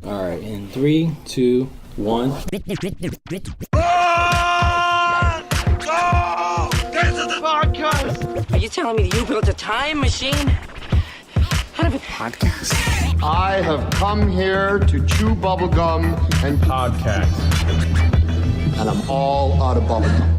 All right, in 3, 2, 1. Run! Go! This is the podcast! Are you telling me that you built a time machine out of a podcast? I have come here to chew bubblegum and podcast. And I'm all out of bubblegum.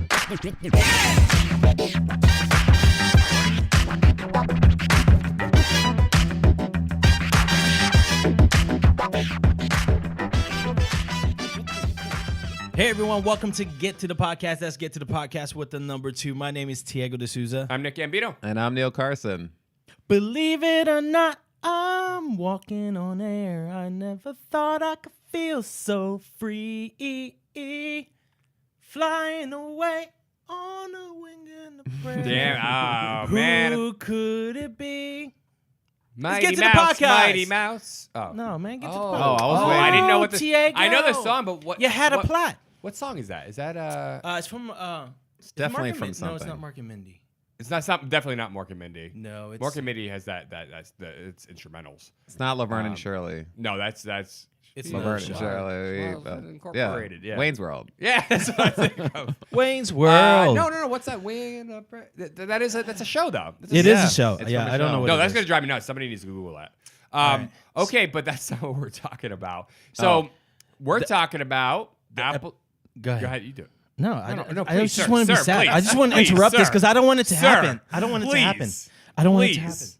Hey everyone, welcome to Get to the Podcast. Let's get to the podcast with the number 2. My name is Tiago de Souza. I'm Nick Gambino. And I'm Neal Carson. Believe it or not, I'm walking on air. I never thought I could feel so free. Flying away on a wing and a prayer. Damn, oh man. Who could it be? Mighty Let's get to Mouse, the podcast. Mighty Mouse. Oh. No, man, get to the Oh, podcast. I was waiting. I didn't know what the Tiago. I know the song, but what You had a plot. What song is that? Is that It's from It's definitely Mark and from Min- something. No, it's not Mark and Mindy. It's not definitely not Mork and Mindy. No, it's Mork and Mindy has it's instrumentals. It's not Laverne and Shirley. No, that's It's Laverne no and show. Shirley. Well, incorporated, yeah. Wayne's World. Yeah, that's what I think of. Wayne's World. No. What's that? That's a show though. That's It a- is a show. It's Yeah, from a I don't show. know what No, it that's is. gonna drive me nuts. Somebody needs to Google that. right. Okay, but that's not what we're talking about. So we're talking about Apple. Go ahead. Go ahead, you do it. No, No, I please, just sir, want to be sir, sad. please. I just want to Please, interrupt this sir. because I don't want it to Sir, happen. I don't want it to happen. please. I don't want it to Please.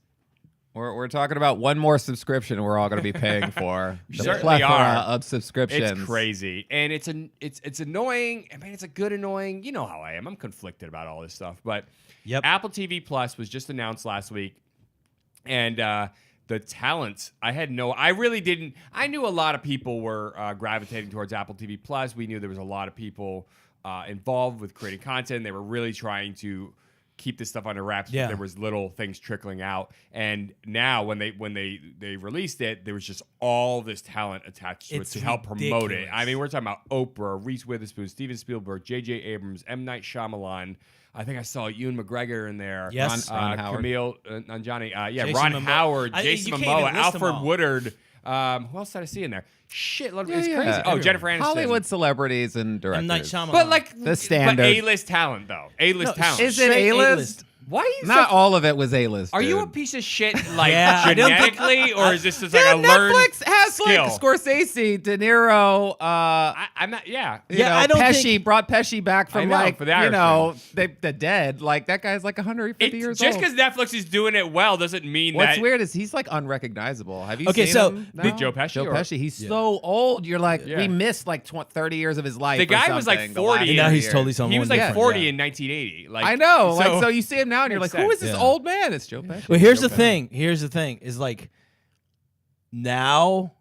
happen. We're talking about one more subscription we're all going to be paying for. The certainly plethora are. of subscriptions. It's crazy, and it's annoying. I mean, it's a good annoying. You know how I am. I'm conflicted about all this stuff. But Yep. Apple TV Plus was just announced last week, and the talent I really didn't. I knew a lot of people were gravitating towards Apple TV Plus. We knew there was a lot of people involved with creating content. They were really trying to keep this stuff under wraps. Yeah. There was little things trickling out, and now when they released it, there was just all this talent attached to It's it to help promote it. ridiculous. I mean, we're talking about Oprah, Reese Witherspoon, Steven Spielberg, J.J. Abrams, M. Night Shyamalan. I think I saw Ewan McGregor in there. Yes. Ron Howard. Kumail Nanjiani. Jason Ron Momoa. Howard, You Jason can't Momoa, even list them Alfred all. Woodard. Who else did I see in there? Shit, it's crazy. Oh, everyone. Jennifer Aniston. Hollywood celebrities and directors. M. Night Shyamalan. But like The standard. But A-list talent though. A-list talent. Is it Straight A-list? Why are you Not so, all of it was A-list. Are you a dude. piece of shit like Yeah, I don't think- genetically, or is this just like Dude, a learned Netflix has skill? like Scorsese, De Niro, I'm not. Yeah. you Yeah, know, I don't Pesci think- brought Pesci back I from know, like for the the dead. Like that guy's like 150 years Just old. because Netflix is doing it well doesn't mean What's that. weird is he's like unrecognizable. Have you Okay, seen so him the- now? Joe Pesci Joe or- Pesci. He's so old. You're like, Yeah. we missed like 30 years of his life. The or guy was like something, the 40 last and now 30 he's years. totally someone He was like different. 40 Yeah. in 1980. Like I know. Like, so you see him now and you're like, Makes who is sense. this Yeah. old man? It's Joe Pesci. Well, here's Joe the Pesci. thing. Here's the thing. Is like now,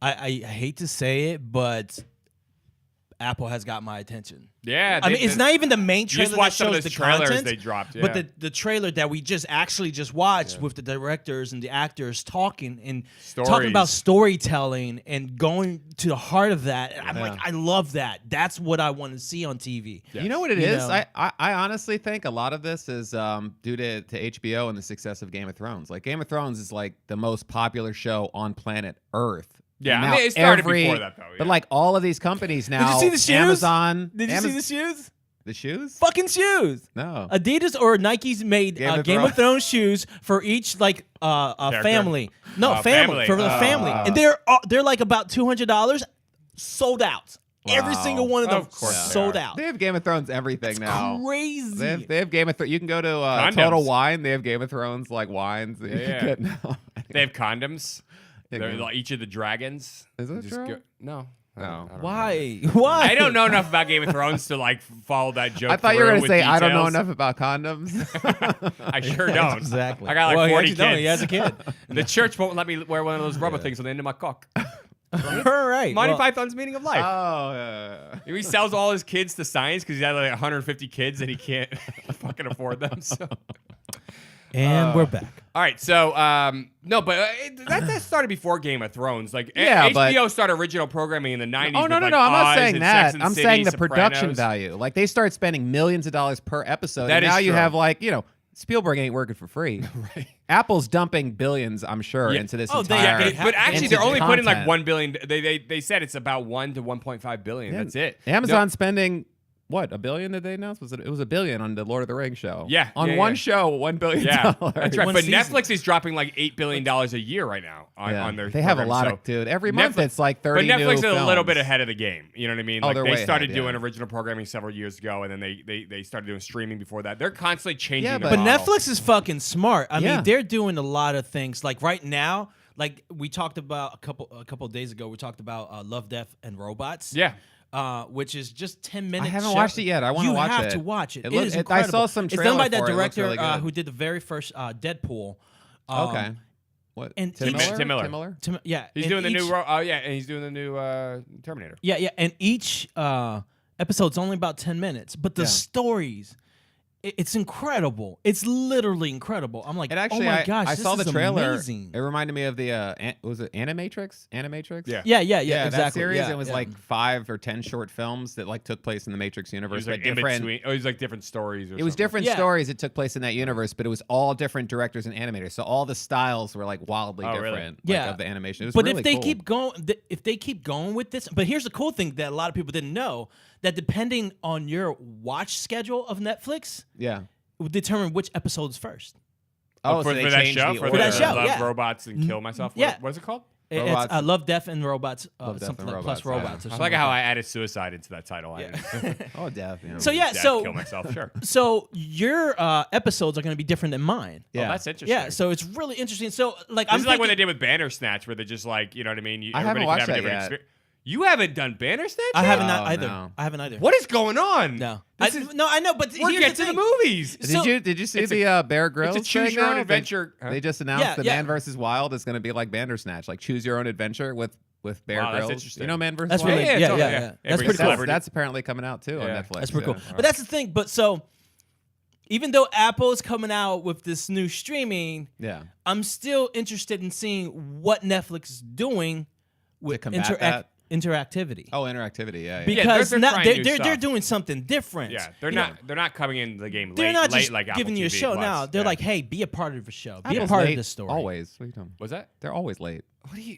I hate to say it, but Apple has got my attention. Yeah. I mean, it's not even the main You trailer just that watched some of shows the the trailers content, they dropped. Yeah. but the trailer that we just watched with the directors and the actors talking and talking about storytelling and going to the heart of that. I'm like, I love that. That's what I want to see on TV. You know what it You is? know? I honestly think a lot of this is due to HBO and the success of Game of Thrones. Like Game of Thrones is like the most popular show on planet Earth. Yeah, And I now mean, it started before that, though, yeah. But like all of these companies now, Did you see the shoes? Amazon. Did you see the shoes? The shoes? Fucking shoes. No. Adidas or Nike's made Game of Game Thrones. of Thrones shoes for each like family. No, family family. for the family, and they're like about $200, sold out. Every Wow. single one of them Of course they sold are. out. They have Game of Thrones everything now. Crazy. They have Game of Thrones. You can go to Condoms. Total Wine. They have Game of Thrones like wines. that you Yeah. can get now. They have condoms. Yeah, They're good. like each of the dragons. Is that Just true? No. No. I don't know. Why? Why? I don't know enough about Game of Thrones to like follow that joke. I thought you were through going to with say, I don't know details. enough about condoms. I sure don't. Exactly. I got like well, 40 he actually kids. don't. He has a kid. The church won't let me wear one of those rubber things on the end of my cock. All right. Monty well, Python's Meaning of Life. Oh, yeah. He sells all his kids to science because he had like 150 kids and he can't fucking afford them. So. and we're back. All right, so no, but that started before Game of Thrones. Like Yeah, HBO started original programming in the 90s. Oh, with, no, like, I'm not Oz saying and that. Sex and I'm City, saying the production Sopranos. value. Like, they start spending millions of dollars per episode. That and is now you true. have, like, Spielberg ain't working for free. Right. Apple's dumping billions, I'm sure, into this entire. But actually, they're only putting like content. $1 billion. They said it's about 1 to 1.5 billion. That's it. Amazon spending what, $1 billion did they announce? It was $1 billion on the Lord of the Rings show. Yeah. On one show, $1 billion. Yeah, that's right. One But season. Netflix is dropping like $8 billion a year right now on their. They have a program, lot so of dude. Every month it's like 30 But Netflix new is a little films. bit ahead of the game. You know what I mean? Oh, Like they're they way started ahead, doing yeah. original programming several years ago, and then they started doing streaming before that. They're constantly changing. Yeah, the But model. Netflix is fucking smart. I Yeah. mean, they're doing a lot of things. Like right now, like we talked about a couple of days ago, we talked about Love, Death, and Robots. Yeah. Which is just 10 minutes. I haven't watched it yet. I want to watch it. You have to watch it. It It is look- I incredible. saw some It's done by trailer that for it. It looks director really good. who did the very first Deadpool. Okay. What? and Tim each- Miller? Tim Miller. Tim Miller? Yeah, He's and doing the each- new. And he's doing the new Terminator. Yeah, and each episode's only about 10 minutes, but the Yeah. stories, it's incredible. It's literally incredible. I'm like, It actually, oh my gosh, I this saw the is trailer. amazing. It reminded me of the was it Animatrix? Animatrix? Yeah. Yeah, Yeah, exactly. that series. Yeah, It was yeah. like 5 or 10 short films that like took place in the Matrix It universe, was but like in different. between. Oh, it was like different stories. Or It was something. different Yeah. stories that took place in that universe, but it was all different directors and animators. So all the styles were like wildly Oh, really? different. Yeah. Like, of the animation. It was But really if they cool. keep going with this, but here's the cool thing that a lot of people didn't know, that depending on your watch schedule of Netflix, yeah. it would determine which episode's first. Oh, for so they that changed show, the for order. that show, Love yeah. Robots and Kill Myself. Yeah. What is it called? Robots. It's Love, Death, and Robots. Love, Death, something and like plus Robots, robots. Or I something like how that. I added suicide into that title. Oh, death. You know. So yeah, Death, so kill myself. Sure. so your episodes are going to be different than mine. Oh, Yeah. that's interesting. Yeah, so it's really interesting. So like, This I'm is like what they thinking- did with Bandersnatch, where they're just like, you know what I mean? I haven't Everybody watched can have a that different yet. experience. You haven't done Bandersnatch? I yet? haven't Oh, either. no. I haven't either. What is going on? No, This is- no, I know, but We're here's getting the to the thing. movies. So- Did you see the Bear Grylls? It's a choose thing your own now? adventure. They just announced Yeah, the yeah. Man vs. Wild is going to be like Bandersnatch, like choose your own adventure with Bear Wow, that's Grylls. interesting. You know Man vs. That's Wild? really, Yeah, yeah, totally, yeah, yeah. yeah. That's Every pretty cool. celebrity. That's apparently coming out too on Yeah. Netflix. That's pretty cool. yeah. But that's the thing. But so, even though Apple is coming out with this new streaming, Yeah. I'm still interested in seeing what Netflix is doing with combat that? interactivity. Oh, interactivity. Yeah. yeah. Because they're now trying they're new they're stuff. doing something different. Yeah, they're You not. know, They're not coming into the game they're late. not late just like giving Apple you a TV show Plus. now. They're Yeah. like, hey, be a part of the show. Be a Apple's part late of the story. Always. What are you talking about? Was that? They're always late. What do you?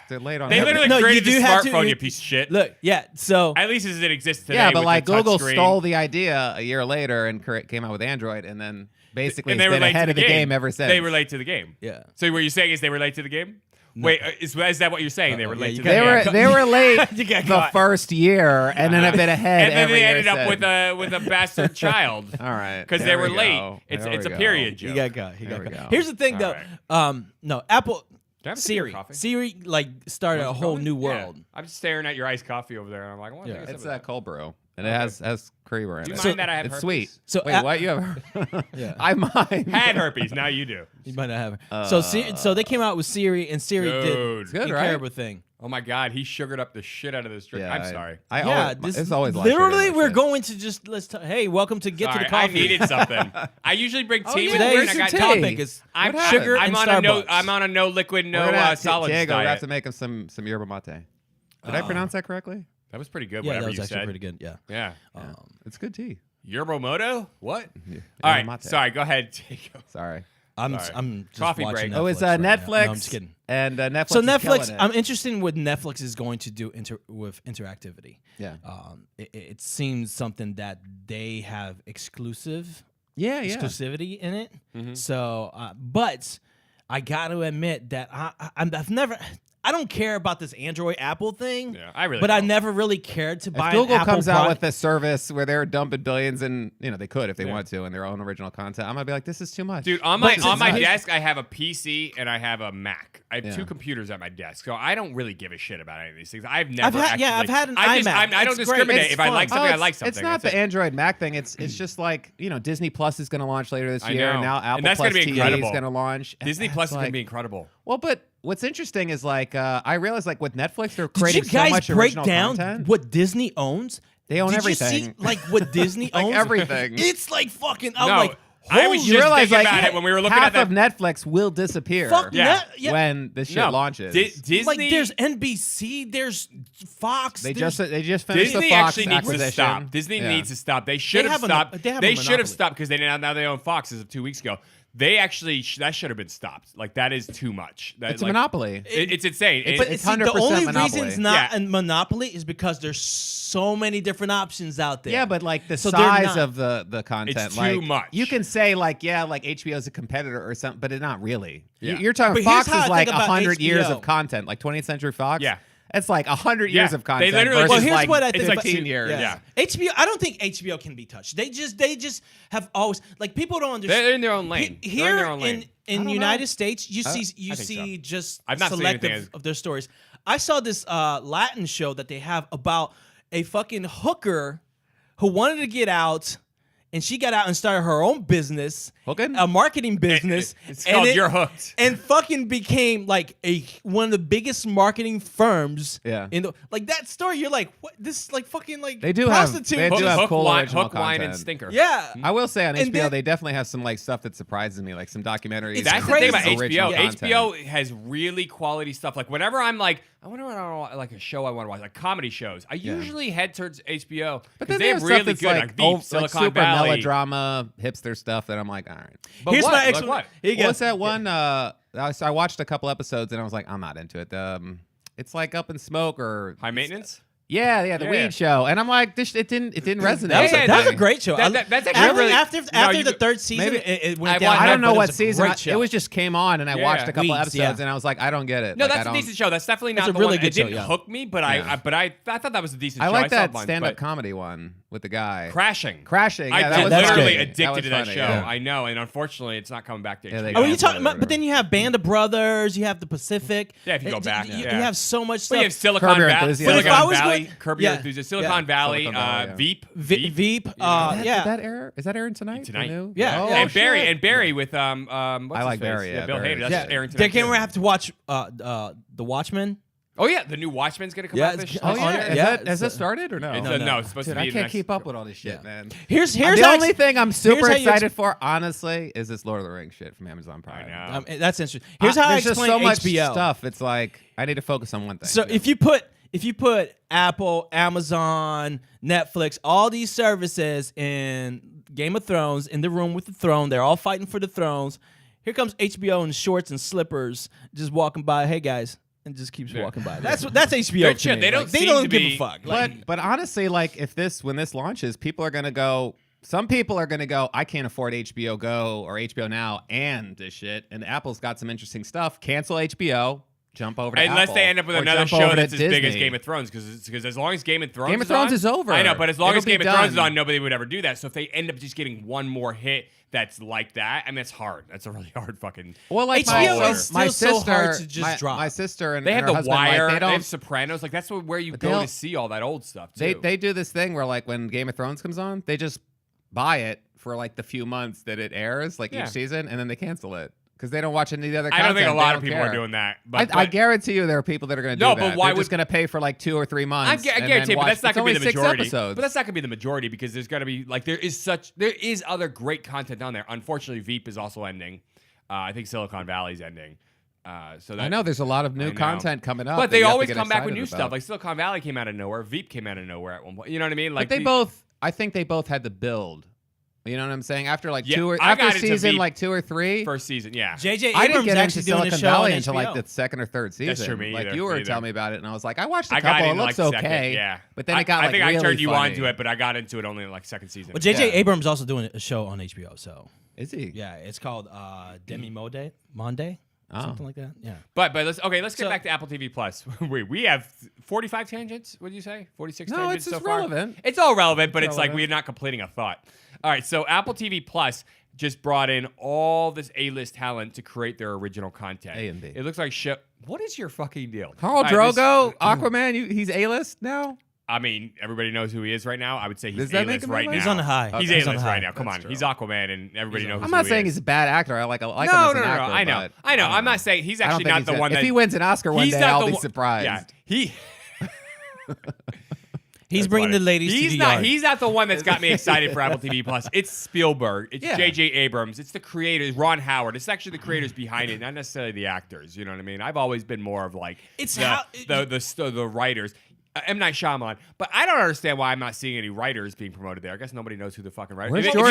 They're late on. They everything. literally No, you created the do have to- smartphone. You piece of shit. Look, yeah. So At least as it exists today. Yeah, but with like the Google touchscreen. stole the idea a year later and came out with Android, and then basically and it's they were been late ahead to of the game ever since. They were late to the game. yeah. So what you're saying is they were late to the game? Wait, is that what you're saying? They were yeah, late you to got- the They game. were they were late You got the caught. first year, and then a bit ahead. And then every they year ended up since. with a bastard child. All right, Because they there were we late. go. It's There a we go. period joke. He got caught. He There got we caught. go. Here's the thing, All though. No, Apple. Do I have a Siri. sip of coffee? Siri like started a whole new world. Yeah. I'm just staring at your iced coffee over there, and I'm like, what? Yeah. It's cold brew, and it has creamer in Do you it. mind that I have It's herpes? sweet. So Wait, a- what? You have? Yeah. I mind. Had herpes. Now you do. You might not have it. So they came out with Siri, and Siri Dude. did It's good, the right? terrible thing. Oh my God, he sugared up the shit out of this drink. I'm sorry. It's always a lot of sugar in literally that we're shit. going to just hey, welcome to get Sorry, to the coffee. I needed something. I usually bring tea with yeah, me, where's and I your got tea? topic is I'm What sugar I'm and on Starbucks. I'm on a no liquid, We're no gonna have solids Diego, we diet. have to make him some yerba mate. Did I pronounce that correctly? That was pretty good. Yeah, whatever that was you actually said. pretty good. Yeah. Yeah. It's good tea. Yerbomoto? What? Yerba All right. mate. Sorry. Go ahead. Diego. Sorry. I'm Sorry. just Coffee watching break. Netflix It was right now. Netflix. No, I'm just kidding. And Netflix. So is Netflix, killing it. I'm interested in what Netflix is going to do with interactivity. Yeah. It seems something that they have exclusivity in it. So, but I got to admit that I've never. I don't care about this Android Apple thing. Yeah, I really But I don't. never really cared to buy If Google an Apple comes out product. with a service where they're dumping billions, and they could if they want to, in their own original content, I'm gonna be like, this is too much. Dude, on my But- desk, I have a PC and I have a Mac. I have Yeah. two computers at my desk, so I don't really give a shit about any of these things. I've never. I've had an iMac. I don't It's great. discriminate. It's If I fun. like something, I like something. It's not That's the it. Android Mac thing. It's just like Disney Plus is gonna launch later this I year. know. And now And Apple that's Plus gonna be TV incredible. is gonna launch. Disney It's Plus is like- gonna be incredible. Well, but what's interesting is like I realize like with Netflix they're Did creating you guys so much break original down content. what Disney owns? They own Did everything. You see, like what Disney Like owns? everything. It's like fucking. No, I'm like, I was You just realize thinking like about it when we were looking half at that. of Netflix will disappear Fuck Yeah. when this shit No, launches. Disney. Like there's NBC, there's Fox. They there's- just finished Disney the Fox actually needs acquisition. to stop. Disney Yeah. needs to stop. They should have have a- stopped. they have a They should have monopoly. stopped because now they own Fox as of 2 weeks ago. They actually that should have been stopped. Like that is too much. It's a monopoly. It's insane. But It- it's See, the 100% only monopoly. reason it's not Yeah. a monopoly is because there's so many different options out there. Yeah, but like the So they're size not- of the content, It's like, too much. You can say like, yeah, like HBO is a competitor or something, but it's not really. Yeah. You're talking But here's Fox how I is like think about 100 years HBO. of content, like 20th Century Fox. Yeah. It's like 100 Yeah. years of They content literally versus just- Well, here's like what I think it's about 15 years. Yeah. HBO. I don't think HBO can be touched. They just have always like people don't understand. They're in their own lane. They're in Here their own lane. in United States, you see I think so. just I've not seen anything selective as- of their stories. I saw this Latin show that they have about a fucking hooker who wanted to get out. And she got out and started her own business, Hooking? a marketing business. It's and called You're Hooked. and fucking became like one of the biggest marketing firms. Yeah. In the like that story, you're like, what? This is like fucking like They do have- prostitute. they do have Hook, cool wine, original Hook, Wine, and content. Stinker. Yeah. I will say on And HBO, then- they definitely have some like stuff that surprises me, like some documentaries. It's That's and the thing about crazy. HBO. original content. HBO has really quality stuff. Like whenever I'm like, I wonder what I want, like a show I want to watch, like comedy shows. I usually head towards HBO But because then they have stuff really that's good, like, Veep, like Silicon super Valley. melodrama, hipster stuff that I'm like, all right. But Here's what? my Like explanation. what? Here you go. What's that one? I watched a couple episodes and I was like, I'm not into it. It's like Up in Smoke or High maintenance. Yeah, the Yeah. weed show, and I'm like, it didn't resonate. That was a great show. That's actually after, really after No, you the could- third season, maybe- it went I down. watched- I don't know but what it was a season. great show. It was just came on, and I Yeah. watched a couple Weeds, episodes, yeah. and I was like, I don't get it. No, Like, that's I a don't- decent show. That's definitely not It's a the really one. good It didn't show, yeah. hook me, but Yeah. I thought that was a decent I show. like saw a that bunch, stand-up but comedy one with the guy Crashing. crashing. Yeah, I that get was that's literally good. addicted was to that funny, show. yeah. I know, and unfortunately, it's not coming back to Yeah, they HBO. got Oh, you Yeah. talking about? But then you have Band of Brothers. You have the Pacific. Yeah, if you go back, you yeah. have so much But stuff. you have Silicon Curb Your Valley, Enthusiasm. But if I Silicon was Valley, going- Curb Your yeah. Enthusiasm, Silicon Yeah. Valley, Silicon Valley, yeah. Veep, Veep. Did Yeah. that air? Is that airing tonight? Tonight. The new? Yeah. Oh, Yeah. and Barry shit. and Barry with what's I his like face? Barry, yeah, Bill Barry. Hader. That's Yeah. airing tonight. They came. too. We have to watch The Watchmen. Oh yeah, the new Watchmen's gonna come Yeah, out this. it's- Oh on yeah, it. Is Yeah, that, has that started or no? It's, No, no, no. it's supposed Dude, to be. I the can't next- keep up with all this shit, Yeah. man. Here's The actually- only thing I'm super how you excited for, honestly, is this Lord of the Rings shit from Amazon Prime. I know. That's interesting. Here's how I There's just explain so much HBO. stuff. It's like I need to focus on one thing. So if you put Apple, Amazon, Netflix, all these services in Game of Thrones in the room with the throne, they're all fighting for the thrones. Here comes HBO in shorts and slippers, just walking by. Hey guys, and just keeps walking by. That's HBO. They're to chill. me. They don't Like, they seem don't to give be- a fuck. Like, but honestly, like when this launches, people are gonna go. Some people are gonna go. I can't afford HBO Go or HBO Now and this shit. And Apple's got some interesting stuff. Cancel HBO. Jump over to Unless Apple, they end up with or another jump show over to that's as big as Disney. Game of Thrones, because as long as Game of Thrones Game of Thrones on, is over. I know, but as long It'll as Game be of Thrones is done. on, nobody would ever do that. So if they end up just getting one more hit that's like that, I mean, it's hard. That's a really hard fucking. Well, like HBO my, is my still so sister, hard to just my, drop. my sister and They and have her The husband, like, Wire, they they don't. have Sopranos. Like that's where you go they'll- to see all that old stuff too. They do this thing where like when Game of Thrones comes on, they just buy it for like the few months that it airs, like Yeah. each season, and then they cancel it because they don't watch any of the other. I don't think a content. lot They of people care. are doing that. But, I guarantee you there are people that are going to do No, that. but why They're just would- going to pay for like 2 or 3 I months. guarantee, but that's not going to be the majority. Episodes. But that's not going to be the majority because there's going to be like there is other great content on there. Unfortunately, Veep is also ending. I think Silicon Valley's ending. So that, I know there's a lot of I new know. content coming up, But that they you have to always get come back with excited new about. stuff. Like Silicon Valley came out of nowhere. Veep came out of nowhere at one point. You know what I mean? Like But they the- both, I think they both had the build. You know what I'm saying? After like Yeah, two or I after got into season Veep like 2 or 3. first season. Yeah. JJ I didn't Abrams get into actually doing a Silicon show Valley on until HBO. like the second or third season. That's true, me like either, you were me either. telling me about it, and I was like, I watched a I got couple. It in looks like okay. second, yeah. But then it got I like think really I turned you funny. on to it, but I got into it only in like second season. Well, JJ Yeah. Abrams also doing a show on HBO. So Is he? yeah, it's called Demi Monde, something like that. Yeah. But let's get So- back to Apple TV Plus. we have 45 tangents. What did you say? 46 No, tangents it's so just far. relevant. It's all relevant, but it's like relevant. we're not completing a thought. All right, so Apple TV Plus just brought in all this A-list talent to create their original content. A and B. It looks like shit. What is your fucking deal? Carl All right, Drogo, Aquaman. He's A-list now. I mean, everybody knows who he is right now. I would say he's Does that make A-list him right now. A-list? He's on the high. He's Okay. He's on A-list the high. right now. Come on, That's he's true. Aquaman, and everybody knows. I'm who not he saying is. he's a bad actor. I like him as No, an actor. I know. but I know. don't I'm not saying he's I don't actually think not he's the a- one If that he wins an Oscar one he's day, not I'll the be one- surprised. Yeah, he. He's bringing the ladies to the yard. He's not the one that's got me excited for Apple TV Plus. It's Spielberg. It's J.J. Abrams. It's the creators, Ron Howard. It's actually the creators behind it, not necessarily the actors. You know what I mean? I've always been more of like the writers. M. Night Shyamalan, but I don't understand why I'm not seeing any writers being promoted there. I guess nobody knows who the fucking writers. Where's Some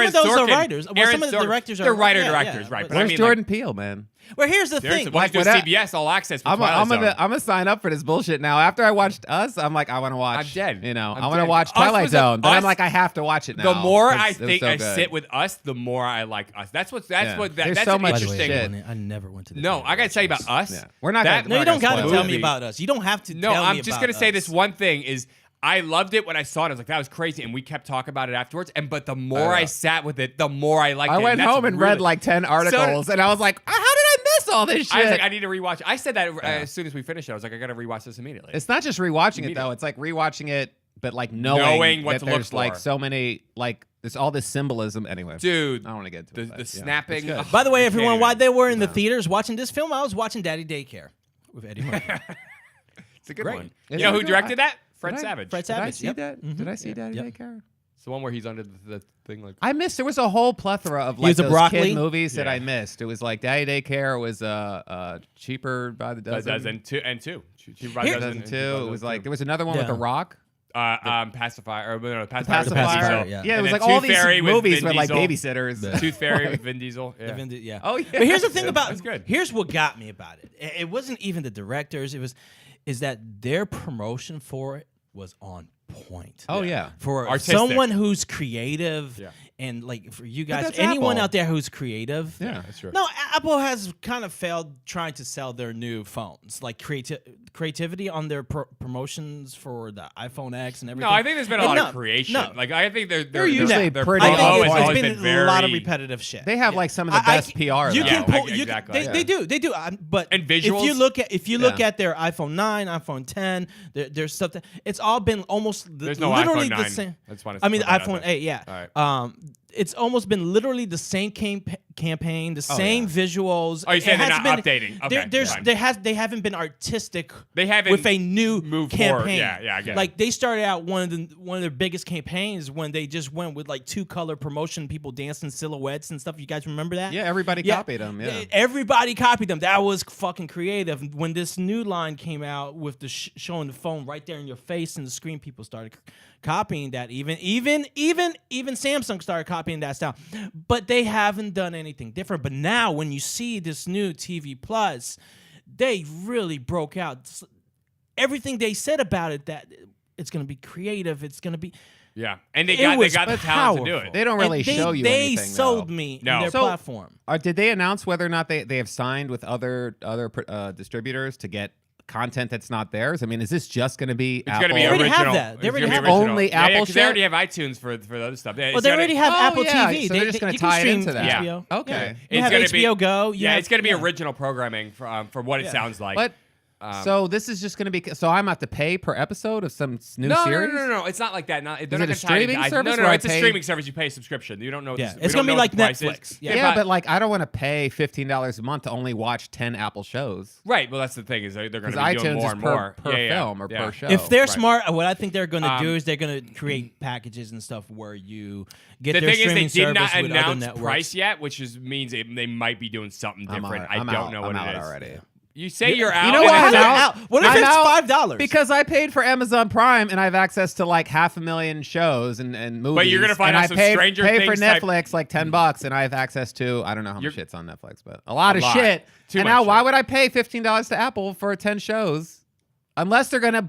of those are writers. Well, some of the directors are. They're directors, right? Where's Jordan Peele, man? Well, here's the thing. Well, he's doing CBS All Access. I'm gonna sign up for this bullshit now. After I watched Us, I'm like, I want to watch. I'm dead. You know, I'm I want to dead. watch Us Twilight was Zone, but Us- I'm like, I have to watch it now. The more I It's think so I good. sit with Us, the more I like Us. That's There's that's so much interesting. shit. I never went to the No, theater I gotta to tell you watch about Us. Us. Yeah. We're not That- gonna- No, you don't got to spoil tell it. me about Us. You don't have to No, tell me I'm just about gonna say Us. this one thing is I loved it when I saw it. I was like, that was crazy, and we kept talking about it afterwards. But the more I sat with it, the more I liked it. I went that's home and read like 10 articles, and I was like, how did I miss all this shit? I was like, I need to rewatch. I said that as soon as we finished it. I was like, I gotta rewatch this immediately. It's not just rewatching it though; it's like rewatching it, but like knowing what that to look there's like for. so many like there's all this symbolism. Anyway, Dude, I don't want to get into the it. but, yeah. snapping. It's good. By the way, You everyone, can't while even- they were in the theaters watching this film, I was watching Daddy Daycare with Eddie Murphy. It's a good Great. one. Is You know it who good? directed that? Fred Did I- Savage. Fred Did I Savage. see Yep. that? Did I see Daddy Yep. Daycare? It's the one where he's under the thing like. I missed. There was a whole plethora of He like was a those broccoli? kid movies that Yeah. I missed. It was like Daddy Daycare was cheaper by the A dozen. dozen, two, and two. Two by Here- Dozen and too. two by It was dozen, like two. there was another one with Yeah. The Rock. Pacifier or no, Pacifier. Pacifier. Pacifier, Yeah, yeah. it And was then like all Tooth these Fairy with movies Vin were like Diesel. babysitters. Tooth Fairy with Vin Diesel. Yeah. Yeah. Oh yeah. But here's the thing about That's good. Here's what got me about it. It wasn't even the directors. Is that their promotion for it was on point. Oh yeah. For Artistic. someone who's creative Yeah. and like for you guys, that's anyone Apple. out there who's creative. Yeah. That's true. No, Apple has kind of failed trying to sell their new phones, like creativity on their promotions for the iPhone X and everything. No, I think there's been a And lot of creation. No. Like I think They're usually their pretty I promo think on has point. always it's been very a lot of repetitive shit. They have like some of the best PR. You though. can Yeah, pull. like, You, exactly. they do. But And if visuals? you look Yeah. at their iPhone 9, iPhone 10, there's stuff that it's all been almost There's no literally iPhone the 9. same. I just wanna I mean, put that out iPhone there. 8, yeah. All right. It's almost been literally the same campaign, the same visuals. Oh, you're saying It they're has not updating. Okay, fine. They haven't been artistic. They haven't with a new moved forward. campaign. Yeah, I get it. Like they started out one of their biggest campaigns when they just went with like 2-color promotion, people dancing silhouettes and stuff. You guys remember that? Yeah, everybody copied them. Yeah. Everybody copied them. That was fucking creative. When this new line came out with the showing the phone right there in your face and the screen, people started copying that. Even Samsung started copying that style. But they haven't done anything different. But now when you see this new TV Plus, they really broke out. Everything they said about it, that it's going to be creative. It's going to be. Yeah, and they It got was the talent to do powerful. it. They don't really And show you They anything. sold though. me No. in their So- platform. Did they announce whether or not they have signed with other distributors to get content that's not theirs? I mean, is this just going to be It's Apple? going to be They already original. have that. They It's already gonna be have original. only Yeah, Apple 'cause they shit? already have iTunes for the other stuff. Well, they already have Oh, Apple yeah, TV. so they're just you gonna can tie it stream into that. HBO. Okay. Yeah. It's You have gonna HBO be, Go. it's going to be original programming from what it sounds like. But so this is just going to be. So I'm have to pay per episode of some new No, series. no. It's not like that. They're it not a gonna tie streaming into service No, where I it's a pay- streaming service. You pay a subscription. You don't know. Yeah, we it's don't gonna be know like what the price is. Netflix. Yeah, but like I don't want to pay $15 a month to only watch 10 Apple shows. Right. Well, that's the thing is they're going to Because be doing iTunes more is and per more film or per show. If they're Right. smart, what I think they're going to do Um, is they're going to create packages and stuff where you get The their thing is, streaming they did not service with other announce networks. price yet, which means they might be doing something different. I don't know what I'm it out is. already. You say you're out. You know and what? it's I'm like- out. What if I'm it's out $5? Because I paid for Amazon Prime and I have access to like 500,000 shows and movies. But you're gonna find and out I some pay, Stranger pay for Things type- Netflix like $10 and I have access to I don't know how much shit's on Netflix, but a lot of lot. shit. Too and much now why shit. would I pay $15 to Apple for 10 shows? Unless they're gonna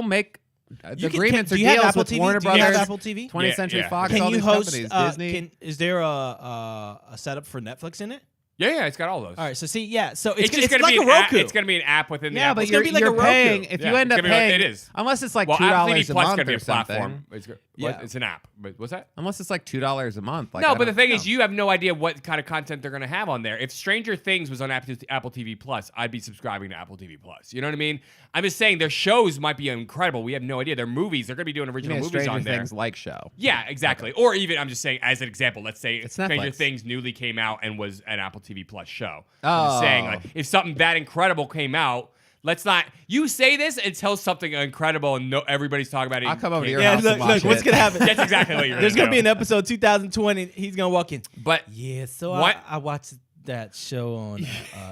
make agreements or do you have deals Apple with TV? Warner Do you have Brothers, Apple TV? 20th Yeah, Century yeah. Fox, Can all you these host? companies, Disney. Is there a setup for Netflix in it? Yeah, it's got all those. All right, so see, yeah, so It's just it's gonna like be a an app. Roku. It's going to be an app within the Yeah, app. but It's gonna you're, be like a you're Roku. paying if Yeah, you end it's up gonna be- paying. it is. Unless it's like Well, Apple $2 TV a Plus is month going to be or a platform. something. Yeah. It's an app. But what's that? Unless it's like $2 a month. Like, No, I but the don't- thing is, you have no idea what kind of content they're going to have on there. If Stranger Things was on Apple TV Plus, I'd be subscribing to Apple TV Plus. You know what I mean? I'm just saying their shows might be incredible. We have no idea. Their movies, they're going to be doing you original mean movies Stranger on there. Things like show. Yeah, exactly. Or even, I'm just saying, as an example, let's say It's Stranger Netflix. Things newly came out and was an Apple TV Plus show. I'm Oh. just saying, like, if something that incredible came out, Let's not. You say this until something incredible and everybody's talking about it. I'll come over to your Yeah, house and look, watch what's it. gonna happen? That's exactly what you're. There's gonna be an do. episode 2020. He's gonna walk in. But Yeah, so What? I watched that show on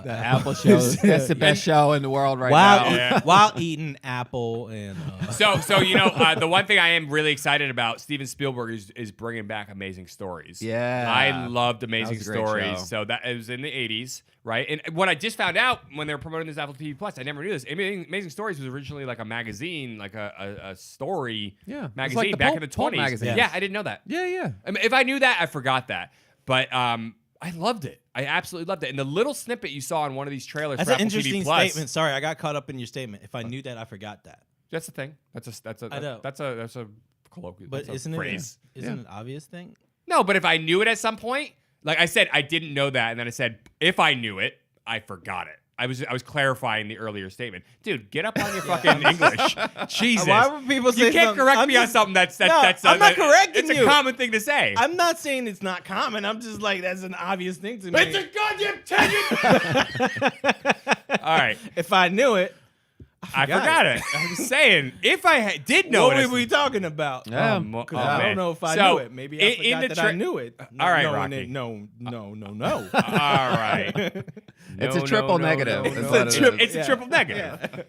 The Apple show. That's the best show in the world right while now. Yeah. while eating apple and So the one thing I am really excited about, Steven Spielberg is bringing back Amazing Stories. Yeah. I loved Amazing That was a great Stories. show. So that it was in the 80s, right? And what I just found out when they were promoting this Apple TV Plus, I never knew this. Amazing Stories was originally like a magazine, like a story Yeah. It was magazine like the back Pulp- in the Pulp 20s. magazine. Yeah, I didn't know that. Yeah. I mean, if I knew that, I forgot that. But I loved it. I absolutely loved it. And the little snippet you saw in one of these trailers that's for an Apple interesting TV Plus. statement. Sorry, I got caught up in your statement. If I knew that, I forgot that. That's the thing. That's a I know. that's a colloquial. But that's a isn't phrase. it an obvious thing? No, but if I knew it at some point, like I said, I didn't know that, and then I said if I knew it, I forgot it. I was clarifying the earlier statement. Dude, get up on your fucking English. Jesus. Why would people say you can't something? correct I'm me on just- something that's No, I'm not correcting It's you. a common thing to say. I'm not saying it's not common. I'm just like that's an obvious thing to me. It's a goddamn tangent. All right, If I knew it, I forgot it. I'm just saying, if I did know what it, were we talking about? Yeah. Because oh, I man. don't know if I So, knew it. Maybe I in forgot the that tra- I knew it. All right, no, Rocky. No. all right. It's a triple negative. is no. what It's it a is. It's a triple negative.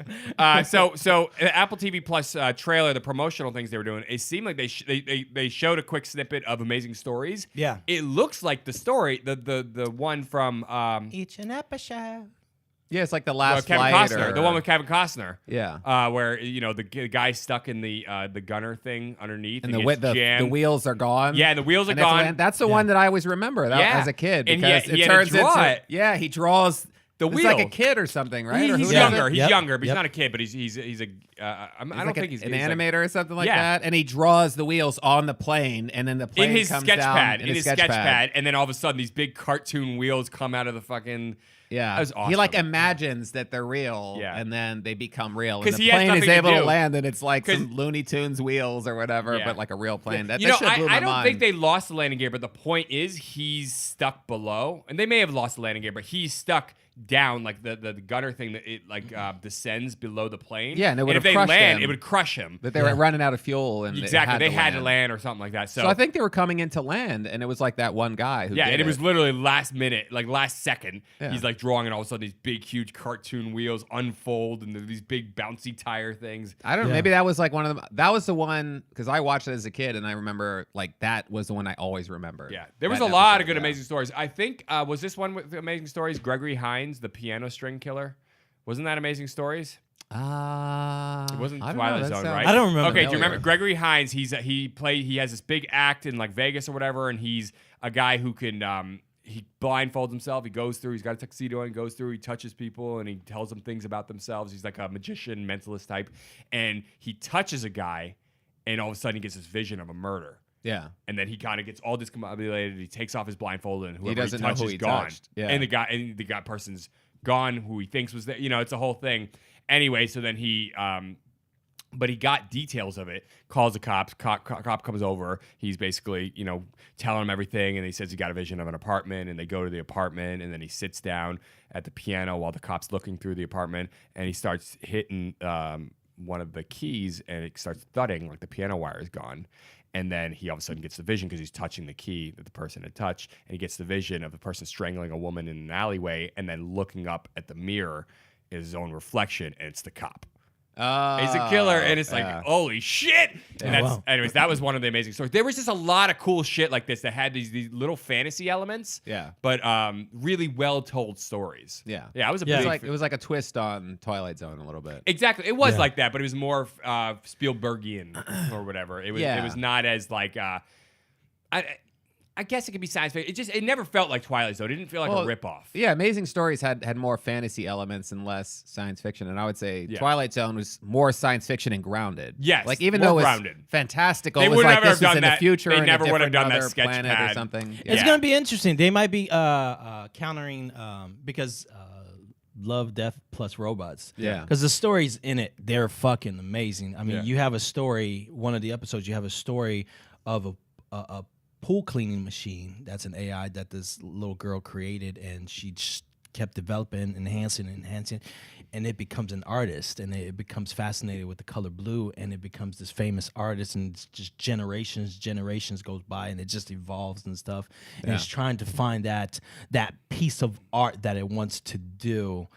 So Apple TV Plus trailer, the promotional things they were doing, it seemed like they showed a quick snippet of Amazing Stories. Yeah. It looks like the story, the one from Each an episode. Yeah, it's like the last Kevin flight Costner, or- the one with Kevin Costner. Yeah. Where the guy's stuck in the gunner thing underneath, And gets the jammed. wheels are gone. Yeah, and the wheels are And that's gone. when- That's the one that I always remember Yeah. as a kid And because he it had to turns draw into it. Yeah, he draws The it's like a wheel. kid or something, right? Or He's who younger. does it? He's Yep. younger, but he's Yep. not a kid. But he's I don't like think he's an he's like- animator or something like Yeah. that, and he draws the wheels on the plane, and then the plane in his comes sketch down pad, in in his his sketch pad. pad, and then all of a sudden these big cartoon wheels come out of the fucking. Yeah, That was awesome. He like imagines that they're real, Yeah. and then they become real. 'Cause And he the has plane is nothing to able to do. land, and it's like 'Cause- some Looney Tunes wheels or whatever, Yeah. but like a real plane. That You know, shit blew my I don't mind. think they lost the landing gear, but the point is he's stuck below, and they may have lost the landing gear, but he's stuck down, like the gunner thing that it like descends below the plane. Yeah, and it would if have they crushed land, him. it would crush him. that they were running out of fuel, and Exactly, they they had to land or something like that. So I think they were coming into land, and it was like that one guy who yeah, did and it was literally last minute, like last second. Yeah. He's like drawing, and all of a sudden these big, huge cartoon wheels unfold, and these big bouncy tire things. I don't know. Yeah. Maybe that was like one of them. That was the one because I watched it as a kid, and I remember like that was the one I always remember. Yeah, there was That a lot of episode, good yeah. Amazing Stories. I think was this one with Amazing Stories? Gregory Hines, the piano string killer, wasn't that Amazing Stories? It wasn't I don't know, Twilight that Zone, sounds- right? I don't remember. Okay, do you remember Familiar. Gregory Hines? He has this big act in like Vegas or whatever, and he's a guy who can he blindfolds himself. He goes through. He's got a tuxedo and goes through. He touches people and he tells them things about themselves. He's like a magician, mentalist type, and he touches a guy, and all of a sudden he gets this vision of a murder. Yeah. And then he kind of gets all discombobulated. He takes off his blindfold, and whoever doesn't know touches who he gone. touched. Yeah. And the guy person's gone who he thinks was there. You know, it's a whole thing. Anyway, so then he but he got details of it, calls the cops, cop comes over. He's basically, telling him everything, and he says he got a vision of an apartment, and they go to the apartment, and then he sits down at the piano while the cop's looking through the apartment, and he starts hitting one of the keys, and it starts thudding like the piano wire is gone. And then he all of a sudden gets the vision because he's touching the key that the person had touched, and he gets the vision of the person strangling a woman in an alleyway, and then looking up at the mirror is his own reflection, and it's the cop. He's a killer, and it's like, holy shit! And that's, anyways, that was one of the Amazing Stories. There was just a lot of cool shit like this that had these little fantasy elements, Yeah. but really well told stories. Yeah. I was a Yeah. big It was like a twist on Twilight Zone a little bit. exactly. It was Yeah. like that, but it was more Spielbergian or whatever. It was Yeah. it was not as like I guess it could be science fiction. It never felt like Twilight Zone. It didn't feel like a ripoff. Yeah, Amazing Stories had more fantasy elements and less science fiction, and I would say Yeah. Twilight Zone was more science fiction and grounded. Yes, like even more though it was grounded. fantastical, They it was would like never this have was done in that. the future. They in a never would have different done that other sketch planet or pad. something. It's Yeah. gonna be interesting. They might be countering because love, death plus robots. Yeah. Because the stories in it, they're fucking amazing. I mean, Yeah. you have a story. One of the episodes, you have a story of a pool cleaning machine that's an AI that this little girl created, and she just kept developing, enhancing, and it becomes an artist, and it becomes fascinated with the color blue, and it becomes this famous artist, and it's just generations goes by, and it just evolves and stuff. And it's trying to find that piece of art that it wants to do,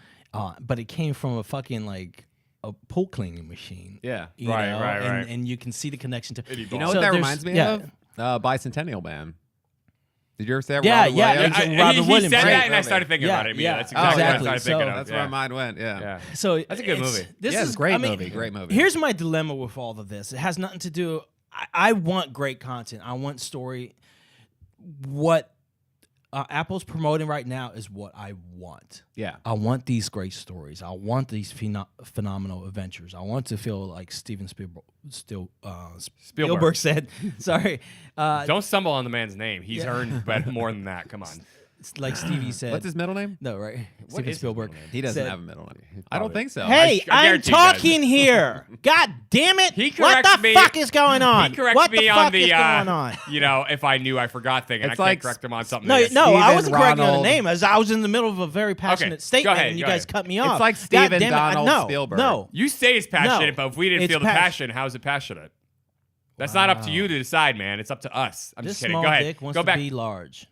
but it came from a fucking like a pool cleaning machine. Yeah. You Right, know? right, right. And you can see the connection to. It You know evolves. what that there's- reminds me yeah. of? Bicentennial Band. Did you ever say that? Yeah, Robin yeah, Williams? yeah. Robin he Williams, said right. that, and I started thinking Yeah, about it. yeah. That's exactly what I Exactly. started thinking So- of. That's where my mind went. Yeah. Yeah. So That's a good it's- movie. This Yeah, is it's a great I mean, movie. Great movie. Here's my dilemma with all of this. It has nothing to do. I want great content. I want story. What Apple's promoting right now is what I want. Yeah. I want these great stories. I want these phenomenal adventures. I want to feel like Steven Spielberg said. Sorry, Don't stumble on the man's name. He's earned more than that. Come on. like Stevie said. What's his middle name? No, right? Steven is his Spielberg. middle name? He doesn't said- have a middle name. I don't think so. Hey, I I'm guarantee he does. talking here. God damn it! He what corrects the me- fuck is going on? He corrects what me the on fuck the, is going on? if I knew, I forgot thing, and It's I can't like- correct him on something. No, that- no, I Steven, wasn't correcting on the Ronald- name. As I was in the middle of a very passionate statement, ahead, and you go guys ahead. cut me off. It's like God Steven damn it, Donald no, Spielberg. No, You say it's passionate, but if we didn't it's feel the passion, how is it passionate? That's not up to you to decide, man. It's up to us. I'm this just kidding. small Go ahead. dick wants Go to back. be large.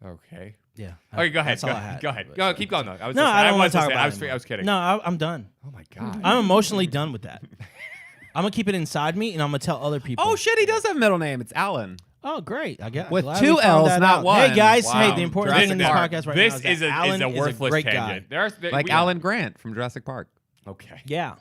Okay. Yeah. Okay, go ahead. That's all I had. Go ahead. But- Go, keep going though. No, I don't want to talk about it. I was kidding. No, I'm done. Oh my god. I'm emotionally done with that. I'm gonna keep it inside me, and I'm gonna tell other people. Oh shit, he does have a middle name. It's Alan. Oh, great! I get With glad two we found L's, that not out. one. Hey guys, Wow. hey, the important thing in this Jurassic podcast right This now is is that Alan a is worthless great tangent. guy. Like Alan Grant from Jurassic Park. Okay. Yeah,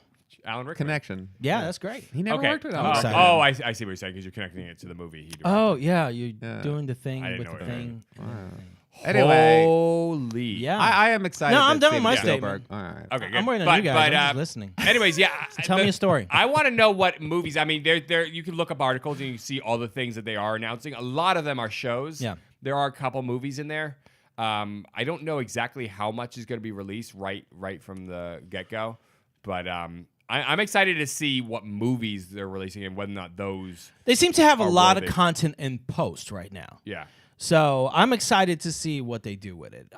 Alan Rickman. Connection. yeah, that's great. He never Okay. worked with Oh, Alan. excited. oh, I see what you're saying because you're connecting it to the movie. He directed. Oh yeah, you're Yeah. doing the thing I didn't with know the what you thing. Anyway, Holy. Yeah. I am excited. No, I'm that done with Steven my Spielberg- statement. All right. Okay, good. I'm waiting on But- you guys. but, I'm just listening. Anyways, yeah. Tell me a story. I want to know what movies. I mean, there. You can look up articles and you see all the things that they are announcing. A lot of them are shows. Yeah. There are a couple movies in there. I don't know exactly how much is going to be released right from the get go, but I'm excited to see what movies they're releasing and whether or not those. They seem to have a Are lot of worthy. content in post right now. Yeah. So I'm excited to see what they do with it.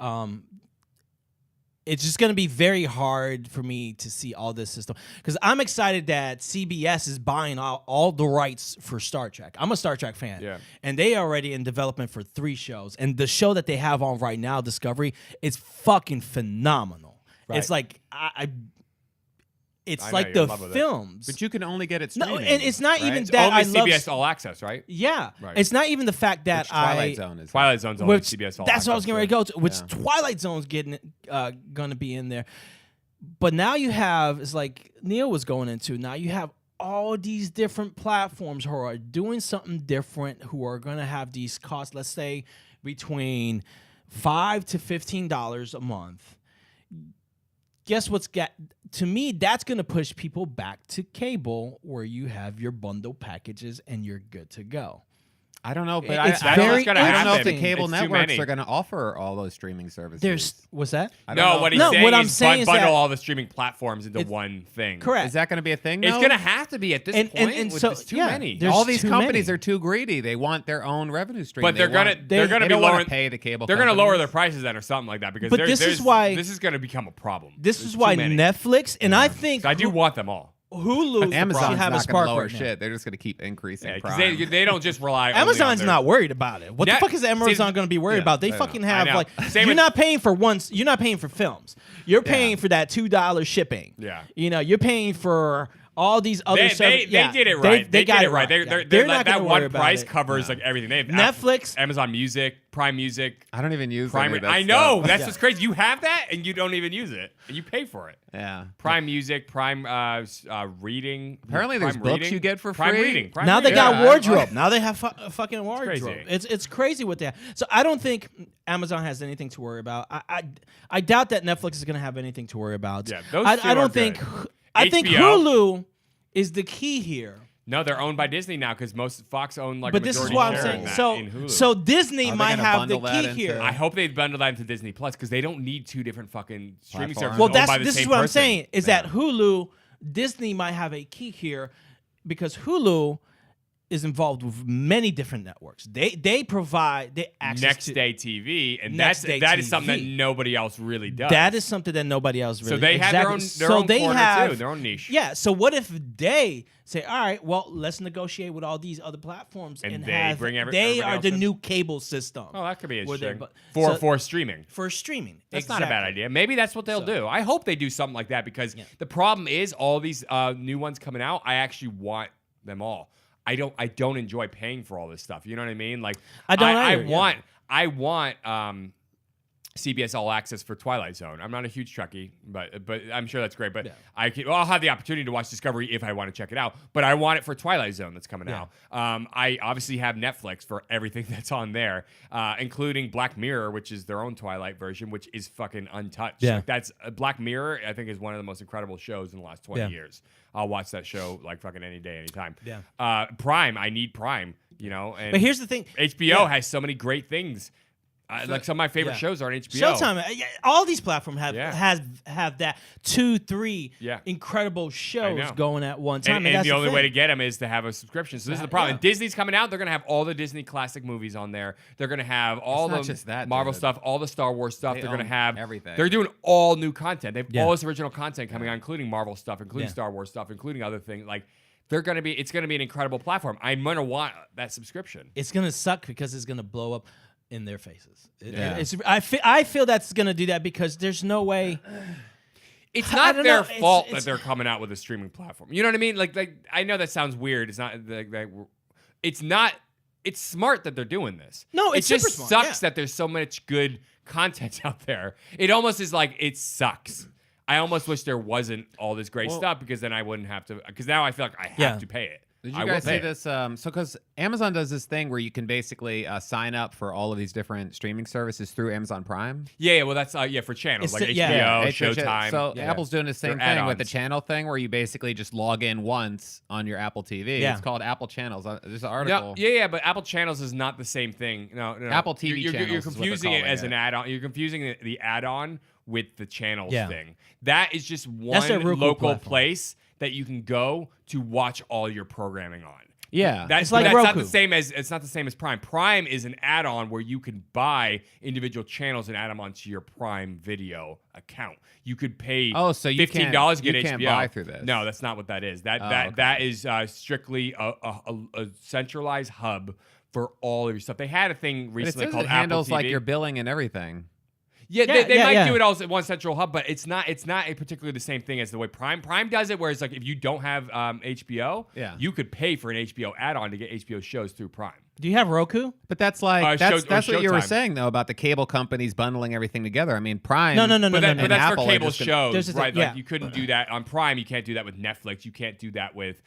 It's just going to be very hard for me to see all this system because I'm excited that CBS is buying all the rights for Star Trek. I'm a Star Trek fan, Yeah. and they are already in development for 3 shows. And the show that they have on right now, Discovery, is fucking phenomenal. Right. It's like it's I know like you're the in love with it. films. But you can only get it No, streaming. and it's not right? even It's that only I love. CBS All Access, right? Yeah, Right. it's not even the fact that Which Twilight I. Zone is. Twilight Zone's only Which, CBS All that's what I was Access, getting ready to go to. Which Yeah. Twilight Zone's getting gonna be in there, but now you have it's like Neal was going into. Now you have all these different platforms who are doing something different, who are gonna have these costs. Let's say between $5 to $15 a month. Guess what's got to me? That's gonna push people back to cable, where you have your bundle packages and you're good to go. I don't know, but It's I very don't know if the interesting. cable It's too networks many. are going to offer all those streaming services. There's what's that? I don't No, know. what he's No, saying what I'm is saying is bundle that- all the streaming platforms into It's- one thing. Correct. Is that going to be a thing? It's though? going to have to be at this And- point. and with so- there's too yeah, many. there's all these too companies many. are too greedy. They want their own revenue stream. But they're They gonna want- they're gonna they be don't wanna lowering pay the cable. They're gonna lower companies. their prices then or something like that because But this is there's- why- this is gonna become a problem. This There's is too why many. Netflix and I think So I do want them all. Hulu should Amazon's have a not going spark to lower right now. shit. They're just going to keep increasing Because Prime. they don't just rely. only on Amazon's their- not worried about it. What Net- the fuck is Amazon See, going to be worried yeah, about? They I know. fucking I have know. like Same you're with- not paying for once. You're not paying for films. You're paying for that $2 shipping. Yeah. You know, you're paying for all these other. They did it right. They got did it right. They're They're like, not that gonna one worry about price it. covers like everything. They have Netflix- Amazon Music, Prime Music, I don't even use Prime. any of that I know stuff. that's Yeah. what's crazy. You have that and you don't even use it. And you pay for it. Yeah. Prime Music, Prime reading. Apparently there's Prime books reading, you get for Prime free. Reading. Prime Now they reading. got Yeah, wardrobe. Now they have fucking wardrobe. crazy. It's crazy what they have. So I don't think Amazon has anything to worry about. I doubt that Netflix is going to have anything to worry about. Yeah, those two I are don't think. good. I think HBO. Hulu is the key here. No, they're owned by Disney now because most Fox own like. But a this is majority what I'm share saying. in that So in Hulu. so Disney Are they might gonna have the bundle that key into- here. I hope they bundle that into Disney Plus because they don't need 2 different fucking streaming Platforms. services. well, owned by the this same is what I'm person. saying is that Hulu, Disney might have a key here because Hulu is involved with many different networks. They provide access Next to Day TV, and Next that Day is something that TV. nobody else really does. That is something that nobody else really. So they have their own corner too, their own niche. Yeah. So what if they say, all right, well, let's negotiate with all these other platforms And and they have bring they everybody are else the in? new cable system. Oh, that could be where they're interesting. bu- For streaming. For streaming. That's not a bad idea. Maybe that's what they'll do. I hope they do something like that because the problem is all these new ones coming out, I actually want them all. I don't enjoy paying for all this stuff. You know what I mean? Like I don't I either, I want CBS All Access for Twilight Zone. I'm not a huge Trekkie, but I'm sure that's great. But I'll have the opportunity to watch Discovery if I want to check it out. But I want it for Twilight Zone that's coming out. I obviously have Netflix for everything that's on there, including Black Mirror, which is their own Twilight version, which is fucking untouched. Yeah. Like that's Black Mirror. I think is one of the most incredible shows in the last 20 years. I'll watch that show like fucking any day, anytime. Yeah. Prime. I need Prime. You know. And But here's the thing. HBO has so many great things. Like some of my favorite shows are on HBO. Showtime, all these platforms have that 2-3 Yeah. incredible shows going at one time, And that's the only way to thing. get them is to have a subscription. So this is the problem. Disney's coming out. They're going to have all the Disney classic movies on there. They're going to have all not the just that, Marvel dude. stuff, all the Star Wars stuff. They They're going to own have everything. They're doing all new content. They have Yeah. all this original content coming out, including Marvel stuff, including Star Wars stuff, including other things. Like it's going to be an incredible platform. I'm going to want that subscription. It's gonna suck because it's gonna blow up in their faces. I feel that's gonna do that because there's no way. It's I not don't their know. fault It's- that they're coming out with a streaming platform. You know what I mean? Like I know that sounds weird. It's not it's not. It's smart that they're doing this. No, it's it just super smart, sucks that there's so much good content out there. It almost is like it sucks. I almost wish there wasn't all this great stuff because then I wouldn't have to. Because now I feel like I have to pay it. Did I you will guys pay see it. this? So, because Amazon does this thing where you can basically sign up for all of these different streaming services through Amazon Prime. Yeah. Well, that's for channels It's like the- HBO, yeah. Showtime. So Apple's doing the same They're thing with the add-ons. channel thing where you basically just log in once on your Apple TV. Yeah. It's called Apple Channels. There's an No, article. yeah, but Apple Channels is not the same thing. No. Apple TV you're channels is what they're confusing it calling as it. an add-on. You're confusing the add-on with the channels Yeah. thing. That is just That's their one Roku local platform. place that you can go to watch all your programming on. Yeah. That's like that's not Roku. the same as Prime. Prime is an add-on where you can buy individual channels and add them onto your Prime Video account. You could pay Oh, so you can't- $15 to get you HBO. can't buy through this. No, that's not what that is. That okay. that is strictly a centralized hub for all of your stuff. They had a thing But it recently says called it handles Apple TV. like your billing and everything. Yeah, Yeah, they yeah, might yeah. do it all at one central hub, but it's not a particularly the same thing as the way Prime does it, where it's like if you don't have HBO, you could pay for an HBO add-on to get HBO shows through Prime. Do you have Roku? But that's like that's what you were Showtime. saying though about the cable companies bundling everything together. I mean, Prime. No. But that's And for Apple are cable just gonna- shows, There's a thing- right? yeah. Like you couldn't do that on Prime. You can't do that with Netflix. You can't do that with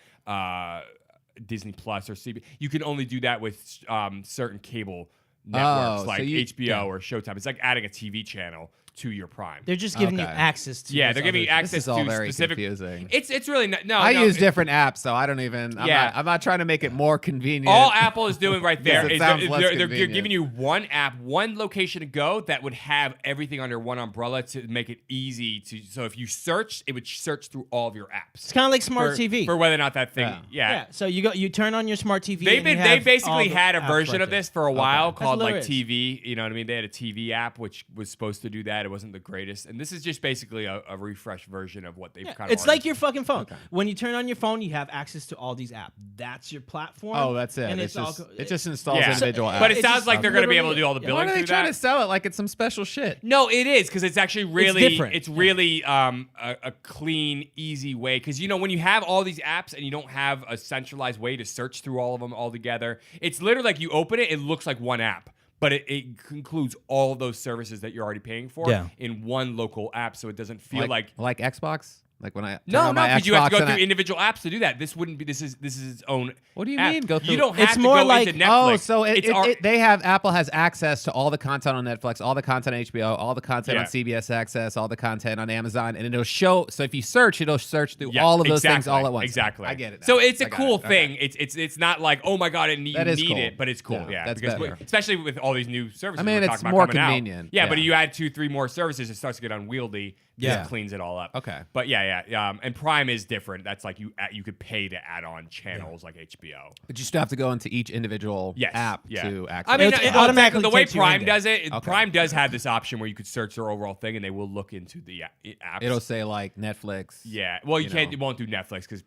Disney Plus or CB. You can only do that with certain cable networks so like you- HBO or Showtime. It's like adding a TV channel to your Prime. They're just giving you Okay. access to. Yeah, these they're giving you other- access This is all to very specific. confusing. It's really no. I no, use it- different apps, so I don't even. I'm not trying to make it more convenient. All Apple is doing right there Yes, it is sounds less they're convenient. giving you one app, one location to go that would have everything under one umbrella to make it easy to. So if you search, it would search through all of your apps. It's kind of like smart for, TV. for whether or not that thing. Yeah. Yeah. So you turn on your smart TV. They and you have basically all the had a apps version right of there. this for a while called like hilarious. TV. You know what I mean? They had a TV app which was supposed to do that. It wasn't the greatest, and this is just basically a refresh version of what they've kind of. It's like your fucking phone. When you turn on your phone, you have access to all these apps. That's your platform. Oh, that's it. And It's all just go- it just installs Yeah. individual apps. But it It's sounds just like they're going to be able to literally- do all the Why billing are they through trying that. to sell it like it's some special shit? No, it is because it's actually really different. it's really a clean, easy way. Because when you have all these apps and you don't have a centralized way to search through all of them all together, it's literally like you open it, it looks like one app, but it includes all of those services that you're already paying for in one local app, so it doesn't feel like Xbox. Like when I turn no, on my because you have to Xbox go and through individual apps to do that. This wouldn't be. This is its own. What do you app. mean, go through- You don't have It's to more go like- into Netflix. Oh, so It's they have Apple has access to all the content on Netflix, all the content on HBO, all the content on Yeah. CBS Access, all the content on Amazon, and it'll show. So if you search, it'll search through Yeah, all of those exactly, things all at once. Exactly. I get it. now. So it's a I got cool it. Okay. thing. It's not like, oh my god, you That is need cool. it, but it's cool. Yeah, Yeah, that's because better. especially with all these new services. I mean, we're it's talking about more coming out. convenient. Yeah, but Yeah. you add 2-3 more services, it starts to get unwieldy. Yeah. Just cleans it all up. Okay. But and Prime is different. That's like you could pay to add on channels like HBO. But you still have to go into each individual app to access. I mean, It well, automatically the way takes you Prime in does it, Okay. Prime does have this option where you could search their overall thing, and they will look into the apps. It'll say like Netflix. Yeah. Well, you can't. know. It won't do Netflix because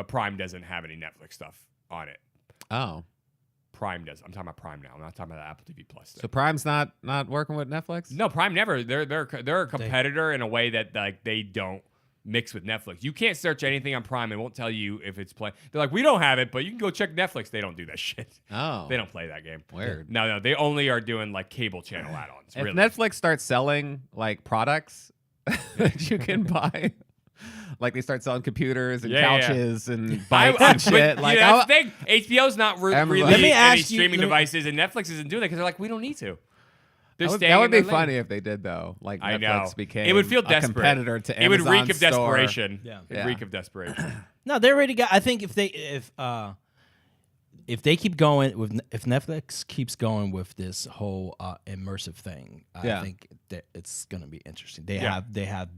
Prime doesn't have any Netflix stuff on it. Oh. Prime does. I'm talking about Prime now. I'm not talking about the Apple TV Plus stuff. So Prime's not working with Netflix? No, Prime never. They're a competitor in a way that like they don't mix with Netflix. You can't search anything on Prime. It won't tell you if it's playing. They're like, we don't have it, but you can go check Netflix. They don't do that shit. Oh. They don't play that game. Weird. No, they only are doing like cable channel add-ons. If Really. Netflix starts selling like products that you can buy, like they start selling computers and couches and bikes and shit. Like, that's the thing. HBO's not Amazon. really Let me any ask you- streaming devices, and Netflix isn't doing that because they're like, we don't need to. They're staying that would in be their funny lane. if they did though. Like I Netflix know. became It would feel a desperate. competitor to It would Amazon reek of store. desperation. Yeah. It'd reek of desperation. No, they already got. I think if they keep going with if Netflix keeps going with this whole immersive thing, I think that it's gonna be interesting. They have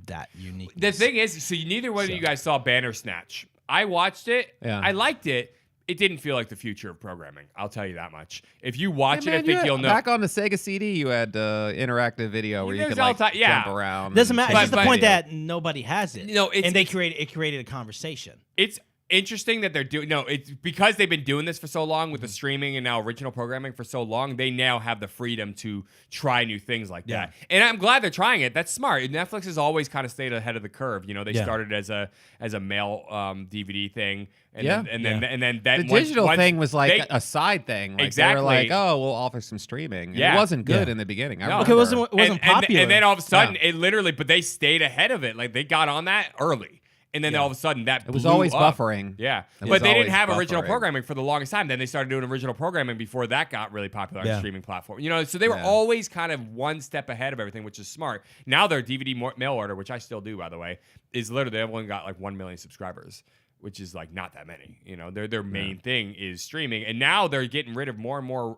that unique. The thing is, so neither one of you guys saw Bandersnatch. I watched it. Yeah. I liked it. It didn't feel like the future of programming. I'll tell you that much. If you watch Hey, it, I man, think you'll know. Back on the Sega CD, you had interactive video where you There's could all like yeah. jump around. doesn't and matter. take It's just the but- point that nobody has it. No, it's- and they created a conversation. It's interesting that they're doing. No, it's because they've been doing this for so long with the streaming and now original programming for so long. They now have the freedom to try new things like that, and I'm glad they're trying it. That's smart. Netflix has always kind of stayed ahead of the curve. You know, they started as a male DVD thing, and then that the digital once thing was like they- a side thing. Like Exactly. They were like, oh, we'll offer some streaming. And Yeah. it wasn't good Yeah. in the beginning. I No. Okay, remember. it wasn't popular. And then all of a sudden, it literally, but they stayed ahead of it. Like they got on that early. And then all of a sudden, that It was blew always up. buffering. Yeah, It was but they didn't always have original buffering. programming for the longest time. Then they started doing original programming before that got really popular on Yeah. streaming platform. You know, so they were Yeah. always kind of one step ahead of everything, which is smart. Now their DVD mail order, which I still do, by the way, is literally they've only got like 1 million subscribers, which is like not that many. You know, their main thing is streaming, and now they're getting rid of more and more,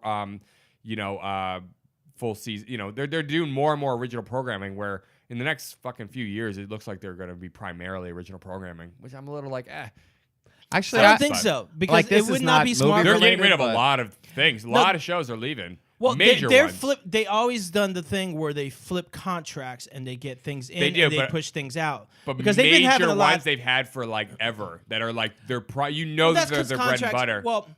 full season. You know, they're doing more and more original programming where. In the next fucking few years, it looks like they're going to be primarily original programming, which I'm a little like, Actually, I don't think so because like, this it would is not not be movie smart. they're for getting them- rid of a but- lot of things. A lot of shows are leaving. Well, major they're ones. They always done the thing where they flip contracts and they get things in They do, and they but- push things out. But because major they've been having a lot. ones they've had for like ever that are like they're Well, that they're 'cause their bread and contracts- butter. Well,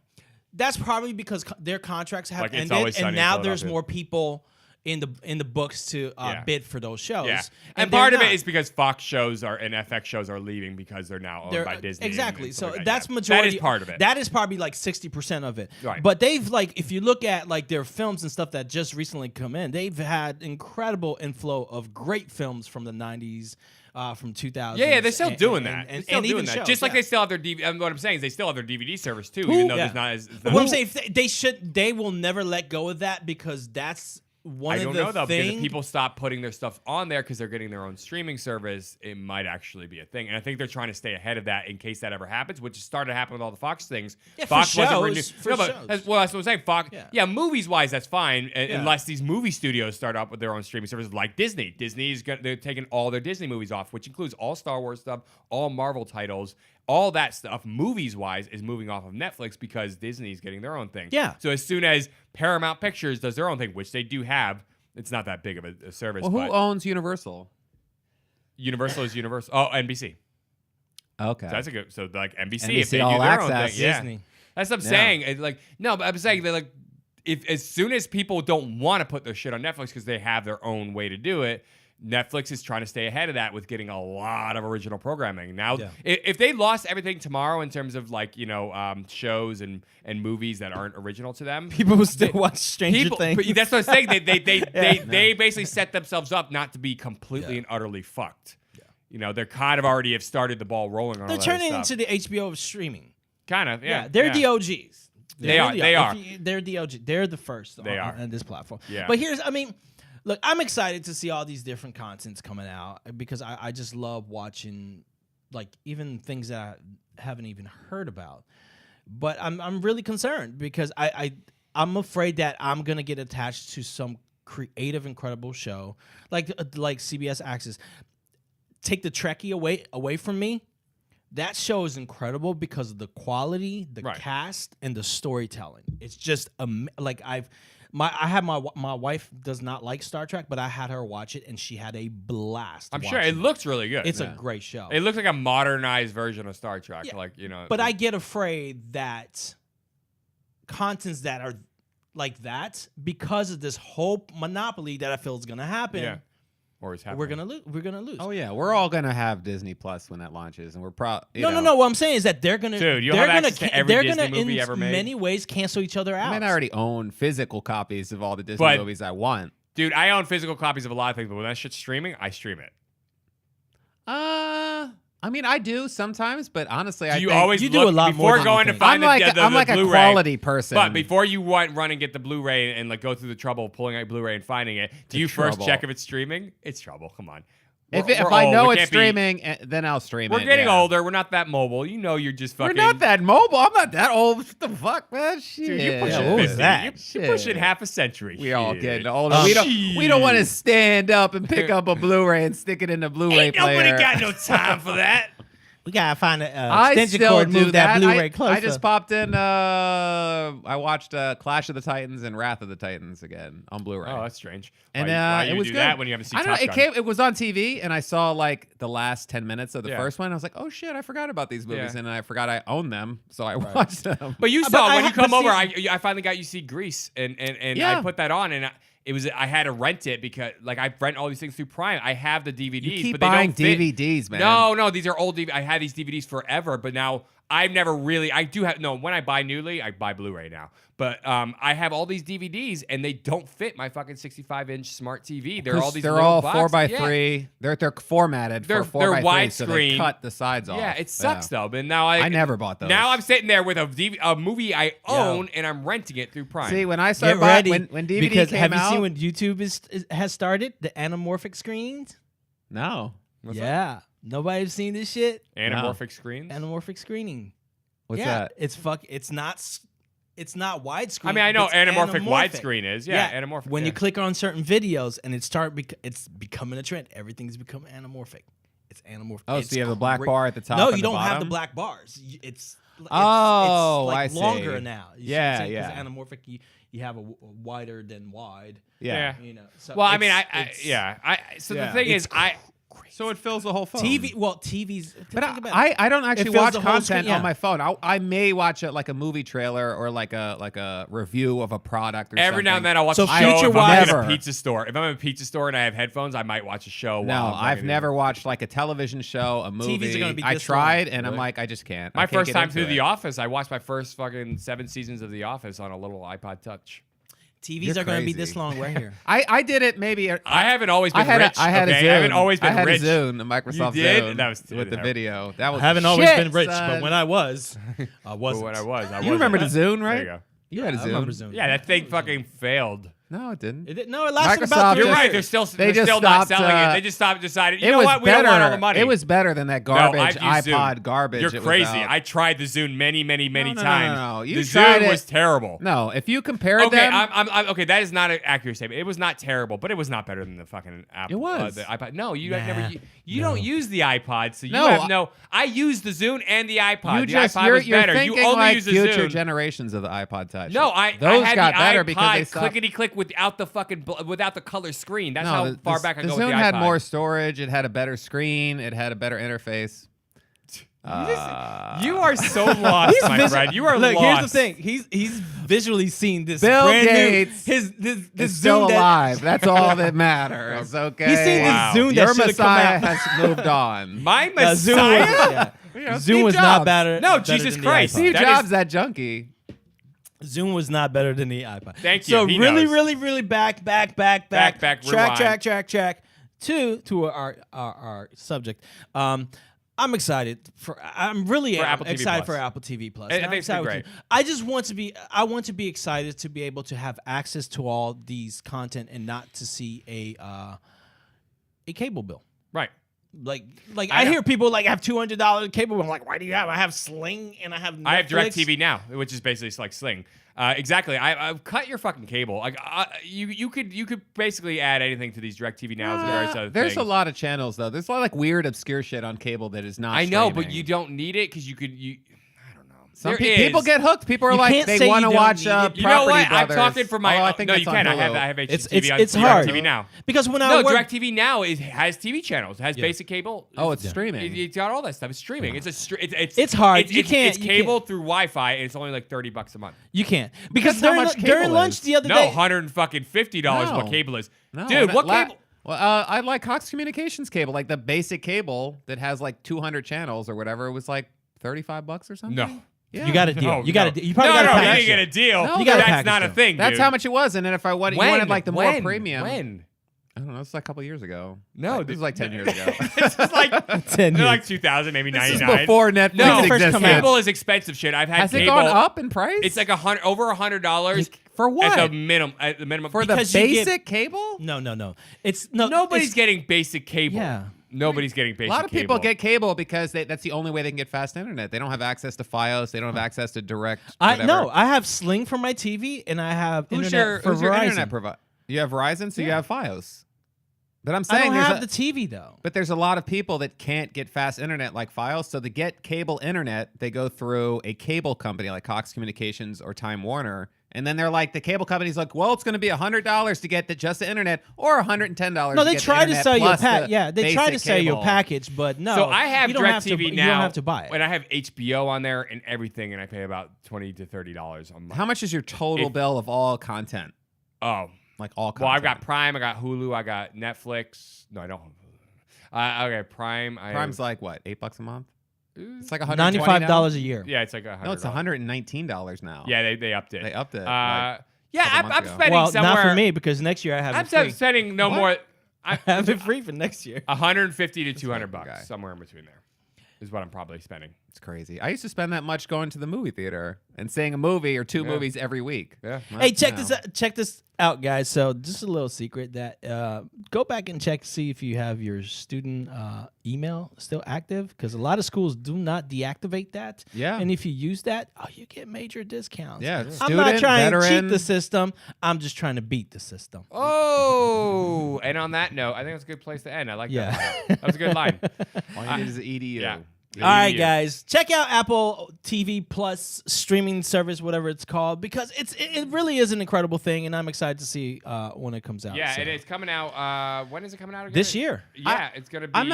that's probably because their contracts have Like It's ended, Always Sunny and in now there's Philadelphia. more people in the books to bid for those shows. yeah, and and part they're of it not. is because Fox shows and FX shows are leaving because they're now owned They're- by Disney. Exactly. and So stuff like that's that. majority. That is part of it. That is probably like 60% of it. Right. But they've like, if you look at like their films and stuff that just recently come in, they've had incredible inflow of great films from the 90s, from 2000s. Yeah, they're still doing and- that. and They're still doing even that. shows, Just like yeah. they still have their DVD. What I'm saying is they still have their DVD service too, even though there's not as. it's not- What I'm saying, if they will never let go of that because that's one I of don't the know though, because if things. people stop putting their stuff on there because they're getting their own streaming service, it might actually be a thing. And I think they're trying to stay ahead of that in case that ever happens, which started to happen with all the Fox things. Yeah, for Fox wasn't shows, renewed. for No, but shows. that's what I'm saying. Fox, Yeah. movies wise, that's fine, Yeah. unless these movie studios start up with their own streaming services, like Disney. They're taking all their Disney movies off, which includes all Star Wars stuff, all Marvel titles. All that stuff, movies-wise, is moving off of Netflix because Disney's getting their own thing. Yeah. So as soon as Paramount Pictures does their own thing, which they do have, it's not that big of a service. Well, but who owns Universal? Universal is Universal. Oh, NBC. Okay. So that's a good. So like NBC, NBC if they All do their own Access. thing, yeah. Disney. That's what I'm Yeah. saying. It's like no, but I'm saying they're like, if as soon as people don't want to put their shit on Netflix because they have their own way to do it, Netflix is trying to stay ahead of that with getting a lot of original programming. Now, if they lost everything tomorrow in terms of like shows and movies that aren't original to them, People will still watch Stranger Things. but that's what I'm saying. They basically set themselves up not to be completely and utterly fucked. You know, they're kind of already have started the ball rolling on They're all that turning stuff. into the HBO of streaming. Kind of, yeah. They're yeah. the OGs. They are. They are. They're the OG. They're the first They on, are. on this platform. Yeah. But look, I'm excited to see all these different contents coming out because I just love watching, like, even things that I haven't even heard about. But I'm really concerned because I'm afraid that I'm gonna get attached to some creative, incredible show like CBS Access. take the Trekkie away from me. That show is incredible because of the quality, the cast, and the storytelling. It's just like I had my wife does not like Star Trek, but I had her watch it and she had a blast. I'm sure it looks really good. It's a great show. It looks like a modernized version of Star Trek, But I get afraid that contents that are like that, because of this whole monopoly that I feel is gonna happen. Yeah. Or is happening. We're gonna lose. Oh yeah, we're all gonna have Disney Plus when that launches, and we're No. What I'm saying is that they're gonna. Dude, you have access to every Disney movie ever made. In many ways, cancel each other out. I mean, I already own physical copies of all the Disney movies I want. Dude, I own physical copies of a lot of things, but when that shit's streaming, I stream it. I mean, I do sometimes, but honestly, I you think always you look do a lot before more than going you to think. find I'm like a Blu-ray, quality person. But before you run and get the Blu-ray and like go through the trouble of pulling out Blu-ray and finding it, do you first check if it's streaming? It's trouble. Come on. If We're I old. know We it's can't streaming, then I'll stream it. We're getting yeah. older. We're not that mobile. You know, you're just fucking. We're not that mobile. I'm not that old. What the fuck, man? Shit. Dude, you're pushing what was 50. that? You're pushing half a century. We all Shit. getting older. We don't want to stand up and pick up a Blu-ray and stick it in the Blu-ray Ain't player. nobody got no time for that. We gotta find an I extension still cord and do move that Blu-ray closer. I just popped in. I watched Clash of the Titans and Wrath of the Titans again on Blu-ray. Oh, that's strange. And why it you was do good. that when you haven't seen I don't Top know. Gun? It was on TV, and I saw like the last 10 minutes of the Yeah. first one. I was like, oh shit, I forgot about these movies, Yeah. and I forgot I owned them, so I watched them. But you But saw I when you ha- come but over. see- I finally got you see Grease, and Yeah. I put that on, and I had to rent it because like I rent all these things through Prime. I have the DVDs, You keep but they buying don't fit. DVDs, man. No, these are old DVDs. I had these DVDs forever, but now I've never really. I do have when I buy newly, I buy Blu-ray now. But I have all these DVDs, and they don't fit my fucking 65-inch smart TV. They're all these. They're little all boxes. 4x3. Yeah. They're formatted They're for 4x3, so they widescreen. cut the sides off. Yeah, it sucks though. But now I never bought those. Now I'm sitting there with a movie I own, and I'm renting it through Prime. See, when I Get started ready when DVD because came have out, you seen when YouTube has started the anamorphic screens? no, Yeah, nobody's seen this shit. Anamorphic screens. Anamorphic screening. what's yeah, that? It's not widescreen. I mean, I know it's anamorphic widescreen is. Yeah, anamorphic. When yeah. you click on certain videos and it's becoming a trend. Everything's become anamorphic. It's anamorphic. Oh, It's so you have the black great. bar at the top. No, and you the don't have the bottom? black bars. It's Oh, like I see. longer now. You see what I'm Yeah, saying? 'Cause yeah. anamorphic, you have a wider than wide. Yeah. You know. So Well, I mean, it's- So Yeah. the thing is, So it fills the whole phone. TV. Well, TVs. But think about it. I don't actually fills watch the whole content screen, yeah. on my phone. I may watch like a movie trailer or like a review of a product or something. every now and then I'll watch So a show. If I'm future-wise- in a Never. pizza store, if I'm in a pizza store and I have headphones, I might watch a show. No, while I'm I've fucking- never watched like a television show, a movie. TVs are gonna be I this tried, long. and I'm Really? like, I just can't. My I can't first get time into through it. The Office, I watched my first fucking 7 seasons of The Office on a little iPod Touch. TVs You're are going to be crazy. this long right here. I did it maybe. I haven't always been I had rich. I had okay? a Zune. I haven't always been I had rich. a Zune, a Microsoft You did? Zune That was with the video. That was I haven't always shit, been rich, son. but when I was, I But wasn't. when I was. You remember the Zune, There right? you go. You had a I Zune. remember Zune. Yeah, that thing fucking failed. No, it didn't. It lasted Microsoft about 3 You're just- right. years. They're They just still not stopped, selling it. They just decided. You It know was what? We better. don't want all the money. It was better than that No, garbage I've used iPod Zune. garbage. You're it was crazy. out. I tried the Zune many No, times. no. You the tried Zune it. was terrible. No, if you compared Okay, them, I'm okay. That is not an accurate statement. It was not terrible, but it was not better than the fucking Apple. It was. The iPod. No, you Nah, never. You don't use the iPod, so you No, have no. I use the Zune and the iPod. you the just iPod you're, was you're better. thinking You only like use the future Zune. generations of the iPod Touch. No, those I had got the better iPod because they stopped. clickety click without the fucking without the color screen. That's No, how the- far the- back I the go Zune with the had iPod. more storage. It had a better screen. It had a better interface. You are so lost, my friend. You are Look, lost. here's the thing. He's visually seen this Bill brand Gates new this It's still Zune that- alive. That's all that matters. Okay. He's seen Wow. this Zune Your that should have come Messiah out. has moved on. My Zune Messiah. was, yeah. know, Zune Steve was Jobs. not better. No, better Jesus than the Christ. iPod. Steve That Jobs, is- that junkie. Zune was not better than the iPod. Thank you. So He really, knows. really back. Back, rewind. Track. To our subject. I'm excited I'm really For Apple TV excited Plus. for Apple TV Plus. I And I'm think it's gonna be excited great. I just want to be. I want to be excited to be able to have access to all these content and not to see a cable bill. Right. Like I hear people like have $200 cable. I'm like, why do you have? I have Sling and I have Netflix. I have DirecTV Now, which is basically like Sling. Exactly. I've cut your fucking cable. Like you could basically add anything to these DirecTV Nows and various other There's things. a lot of channels though. There's a lot of like weird obscure shit on cable that is not. I know, streaming. but you don't need it because you could. I don't know. Some There people is. get hooked. People are You like can't they say want to you don't watch need it. You know what? Property I'm Brothers. talking for my. Oh, I think no, that's you on can. I Hulu. have It's HGTV on hard DirecTV Now. because when I No, work, DirecTV Now has TV channels. It has basic cable. Oh, it's streaming. It's got all that stuff. It's streaming. It's It's hard. You can't- It's you cable can't. through Wi-Fi, and it's only like $30 a month. you can't because That's how during much during cable lunch is. the other No, day. $150 No. what cable is. No, Dude, what la- cable? Well, I like Cox Communications cable, like the basic cable that has like 200 channels or whatever. It was like $35 or something. No. Yeah. You got a deal. No, you got no. a deal. You probably no, got a no, you package. didn't get a deal. No, You got a That's package not a deal. thing. That's dude. how much it was. And then if I wanted, you wanted like the more When? premium. When? I don't know. It's like a couple years ago. No, Like, this was like 10 years ago. This is like 10 they're years. like 2000, maybe This is 99. before Netflix No, When it first existed. come out. cable is expensive shit. I've had Has cable. it gone up in price? It's like over $100 For what? At the minimum. At the minimum for the because you get- basic cable. No. It's no. Nobody's it's, getting basic cable. Yeah. Nobody's getting A basic lot of people cable. get cable because that's the only way they can get fast internet. They don't have access to FiOS. They don't have access to direct. I have Sling for my TV and I have Who's internet for your Verizon. internet provider? You have Verizon, so you Yeah. have FiOS. But I'm I saying don't there's have a, the TV though. but there's a lot of people that can't get fast internet like FiOS. So to get cable internet, they go through a cable company like Cox Communications or Time Warner. And then they're like, the cable company's like, well, it's going to be $100 to get just the internet, or $110. No, to they get try the to internet sell you a plus pack. the Yeah, they try to basic sell you a cable. package, but no. So I have you don't have to, DirecTV you now. don't have to buy it. And I have HBO on there and everything, and I pay about $20 to $30 a month. How much is your total If- bill of all content? Oh, Like all content? well, I've got Prime, I got Hulu, I got Netflix. No, I don't have Hulu. Okay, Prime. Prime's like what, $8 a month? It's like $120 $95 a year. Yeah, it's like $100. No, it's $119 now. Yeah, they upped it. They upped it. Yeah, couple I'm months ago. spending Well, somewhere. not for me because next year I have I'm it free. spending no What? more. I have it free for next year. 150 to 200 fucking bucks, guy. somewhere in between there, is what I'm probably spending. It's crazy. I used to spend that much going to the movie theater and seeing a movie or two movies every week. Yeah. Hey, check No. this out. Check this out, guys. So just a little secret that go back and check to see if you have your student email still active because a lot of schools do not deactivate that. Yeah. And if you use that, you get major discounts. Yeah, I'm not student, trying to veteran. cheat the system. I'm just trying to beat the system. Oh, and on that note, I think that's a good place to end. I like Yeah. that. That was a good line. All you need is EDU. Yeah. All right, guys, check out Apple TV Plus streaming service, whatever it's called, because it really is an incredible thing, and I'm excited to see when it comes out. Yeah, so. and it's coming out. When is it coming out again? This year. Yeah, it's gonna be. I'm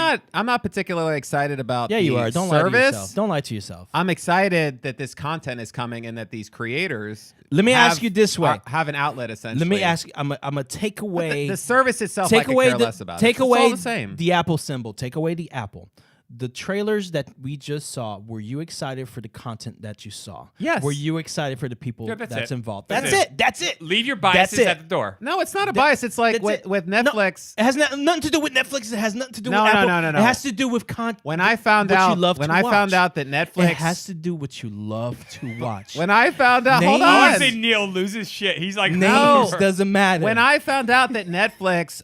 not particularly excited about Yeah, the you are. Don't lie to service. yourself. Don't lie to yourself. I'm excited that this content is coming and that these creators Let me ask you this way. have an outlet essentially. Let me ask you. I'm gonna take away the service itself. I take could away care the less about. take It's away all the same. the Apple symbol. Take away the Apple. The trailers that we just saw, were you excited for the content that you saw? Yes. Were you excited for the people Yeah, that's that's it. involved? That's That's it. it. That's it. Leave your biases it. at the door. No, it's not a bias. It's like That's it. with No, Netflix. it has nothing to do with Netflix. It has nothing to do No, with no, Apple. no, no, no. It has to do with content. When I found what out, you love when to I watch. found out that Netflix, It has to do what you love to watch. when I found out, hold Names- I want on. to see Neal lose his shit. He's like, Names doesn't matter. When I found out that Netflix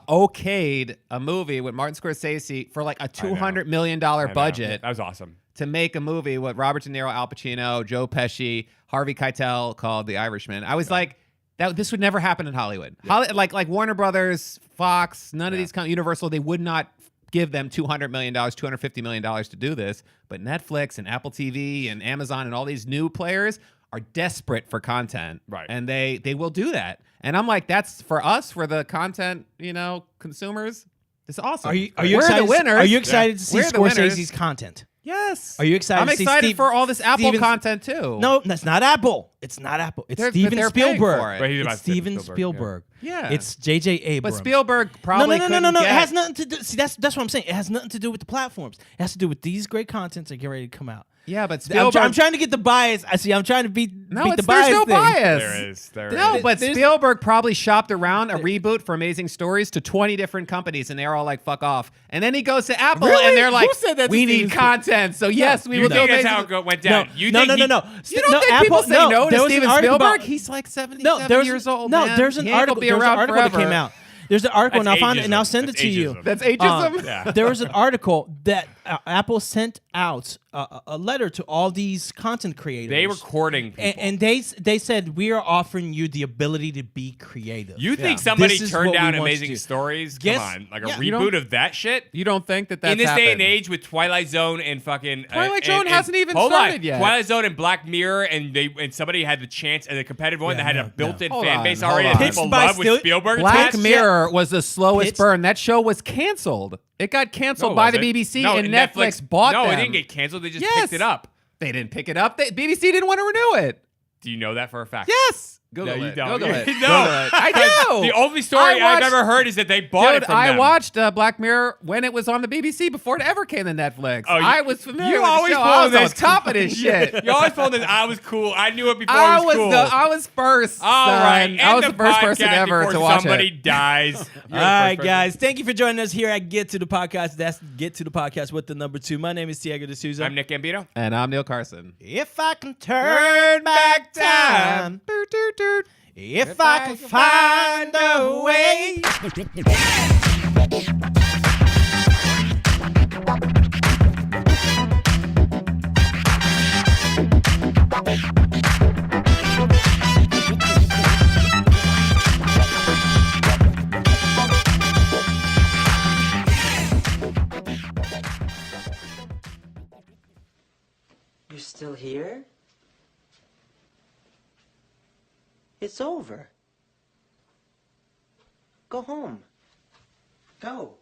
okayed a movie with Martin Scorsese for like a $200 million budget That was awesome. to make a movie with Robert De Niro, Al Pacino, Joe Pesci, Harvey Keitel called The Irishman, I was like, this would never happen in Hollywood. Like Warner Brothers, Fox, none of these Universal, they would not give them $200 million, $250 million to do this. But Netflix and Apple TV and Amazon and all these new players are desperate for content. Right. And they will do that. And I'm like, that's for us, for the content, consumers. It's awesome. are you We're excited? the winners. Are you excited to see We're the winners. Scorsese's content? Yes. Are you excited I'm to see excited Steve- for all this Apple Steven's- content too. No, that's not Apple. It's not Apple. It's They're- but Steven they're paying Spielberg. for it. But he's about It's Steven Steven Spielberg, Spielberg. Yeah. It's J.J. Abrams. But Spielberg probably no. couldn't It get- has nothing to do. See, that's what I'm saying. It has nothing to do with the platforms. It has to do with these great contents that get ready to come out. Yeah, but I'm, Spielberg. I'm trying to get the bias. I see. I'm trying to beat the there's bias no thing. bias. There is. There No, is. but There's- Spielberg probably shopped around a reboot for Amazing Stories to 20 different companies, and they're all like, "Fuck off." And then he goes to Apple, Really? and they're like, Who said that to "We need Steven content, so yes, we You will do think that's Amazing." how it went down? No, You no, think no, he- no, no. You don't think people say no there to was an Steven article Spielberg? about- He's like 77 there's years old. No, man. there's an He ain't gonna article. be There's an around article that forever. came out. There's an article, and That's I'll find it, and ageism. I'll send it That's to you. ageism. That's ageism. Yeah. There was an article that Apple sent out a letter to all these content creators. They were courting people. and they said, we are offering you the ability to be creative. You think somebody This is turned what we down want Amazing you to do. Stories? Yes. Come on, like a Yeah. reboot of that shit? You don't think that's In this day and happened? age with Twilight Zone and fucking Twilight Zone hasn't even hold started on. yet. Twilight Zone and Black Mirror, and somebody had the chance and a competitive one that had a built-in Hold fan on, base hold already on. that people Pitched by love with Spielberg. Black attached. Mirror was the slowest Pitched- burn. That show was canceled. It got canceled No, by was the it? BBC, No, and Netflix bought No, them. it didn't get canceled. They just Yes. picked it up. They didn't pick it up. BBC didn't want to renew it. Do you know that for a fact? Yes. No, Google you it. don't. Google it. No. Google it. I do. The only story I I've watched- ever heard is that they bought it Dude, from I them. watched Black Mirror when it was on the BBC before it ever came to Netflix. Oh, I was familiar you with always the show. pull I was on this. top of this shit. You always told this. I was cool. I knew it before I it was cool. I was first. All son. right, I was end the first person podcast ever before to watch somebody it. dies. All You're the right, first person. guys. Thank you for joining us here at Get to the Podcast. That's Get to the Podcast with the number 2. My name is Tiago D'Souza. I'm Nick Gambino. And I'm Neal Carson. If I can turn back time, if I can find a way. You're still here? It's over. Go home. Go.